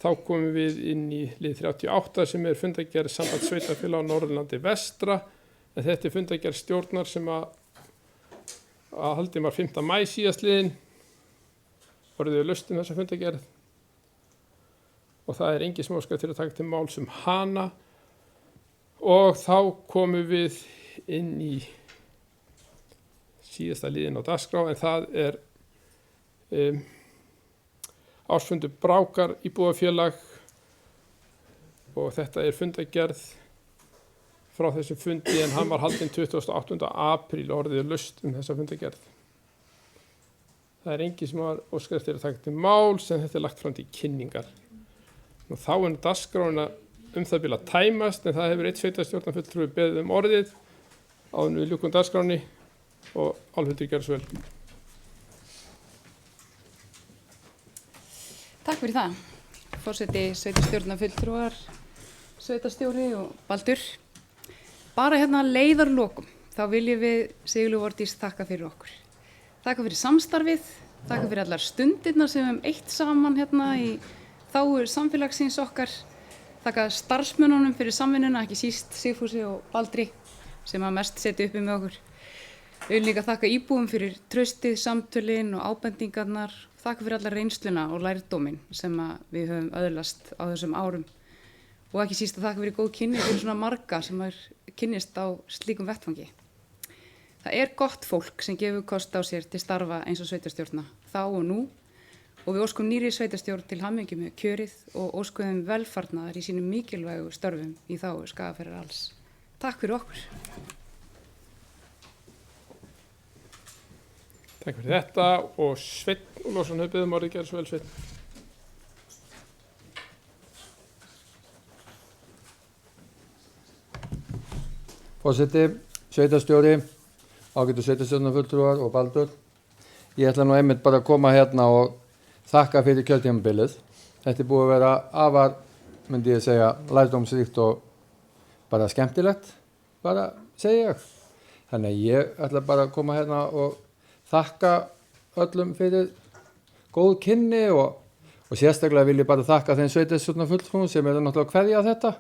Þá komum við inn í lið 38 sem er fundargerð Sambands sveitarfélaga á Norðurlandi vestra. En þetta er fundargerð stjórnar sem að haldin var 5. maí síðastliðinn. Orðið er laust þessa fundargerð. Og það er enginn sem óskar til að taka til máls hana. Og þá komum við inn í síðasta liðin á dagskrá, en það er ársfundur Brákar íbúðafélag og þetta er fundargerð frá þessum fundi, en hann var haldinn 28. apríl. Orðið er laust þessa fundargerð. Það er enginn sem óskar til að taka til máls, en þetta er lagt fram til kynningar. Og þá er dagskráin það bil að tæmast, en það hefur einn sveitarstjórnarfulltrúi beðið orðið áður en við ljúkum dagskráni og Álfhildur gerðu svo vel. Takk fyrir það. Forseti, sveitarstjórnarfulltrúar, sveitarstjóri og Baldur. Bara hérna leiðarlokum, þá viljum við Sigurlaug Vordís þakka fyrir okkur. Þakka fyrir samstarfið, þakka fyrir allar stundirnar sem við höfum eitt saman hérna í þágu samfélagsins okkar. Þakka starfsmönnunum fyrir samvinnuna, ekki síst Sigfúsi og Baldri sem að mest setja uppi með okkur. Við viljum líka þakka íbúum fyrir traustið, samtölin og ábendingarnar. Þakka fyrir allar reynsluna og lærdóminn sem við höfum öðlast á þessum árum. Og ekki síst að þakka fyrir góð kynni fyrir svona marga sem kynnist á slíkum vettfangi. Það er gott fólk sem gefur kost á sér til starfa eins og sveitarstjórna, þá og nú. Og við óskum nýrri sveitarstjórn til hamingju með kjörið og óskum velfarnaðar í sínum mikilvægu störfum í þágu Skagafjarðar alls. Takk fyrir okkur. Takk fyrir þetta og Sveinn Úlfarsson hefur beðið orðið, gerðu svo vel, Sveinn. Forseti, sveitarstjóri, ágætu sveitarstjórnarfulltrúar og Baldur. Ég ætla nú einmitt bara að koma hérna og þakka fyrir kjörtímabilið. Þetta er búið að vera afar, myndi ég segja, lærdómsríkt og bara skemmtilegt, bara segja ég. Þannig að ég ætla bara að koma hérna og þakka öllum fyrir góð kynni og sérstaklega vil ég bara þakka þeim sveitarstjórnarfulltrúum sem eru náttúrulega að kveðja þetta.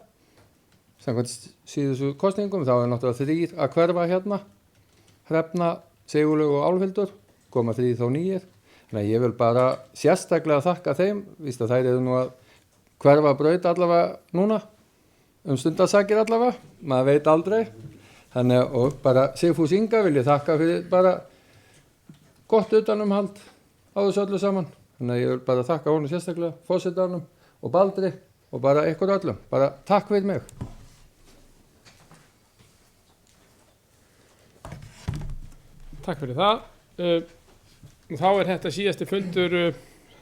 Samkvæmt síðustu kosningum þá er náttúrulega 3 að hverfa hérna. Hrefna, Sigurlaug og Álfhildur, koma 3 þá 9. Þannig að ég vil bara sérstaklega þakka þeim, víst að þær eru nú að hverfa braut allavega núna, stundarsakir allavega, maður veit aldrei. Þannig og bara Sigfús Inga vil ég þakka fyrir bara gott utanumhald á þessu öllu saman. Þannig að ég vil bara þakka honum sérstaklega, forsetanum og Baldri og bara ykkur öllum. Bara takk fyrir mig. Takk fyrir það. Þá er þetta síðasti fundur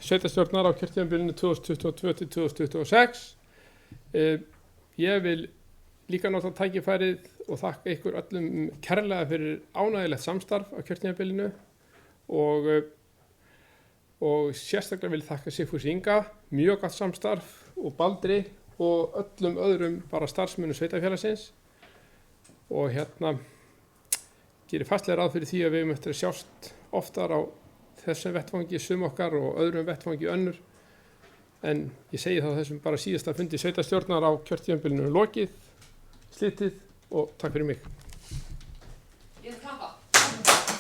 sveitarstjórnar á kjörtímabilinu 2022 til 2026. Ég vil líka nota tækifærið og þakka ykkur öllum kærlega fyrir ánægilegt samstarf á kjörtímabilinu og sérstaklega vil þakka Sigfúsi Inga, mjög gott samstarf og Baldri og öllum öðrum bara starfsmönnum sveitarfélagsins og hérna gerir fastlega ráð fyrir því að við höfum eftir að sjást oftar á þessum vettfangi sum okkar og öðrum vettfangi önnur. En ég segi þá þessum bara síðasta fundi sveitarstjórnar á kjörtímabilinu lokið slitið og takk fyrir mig. Ég klappa.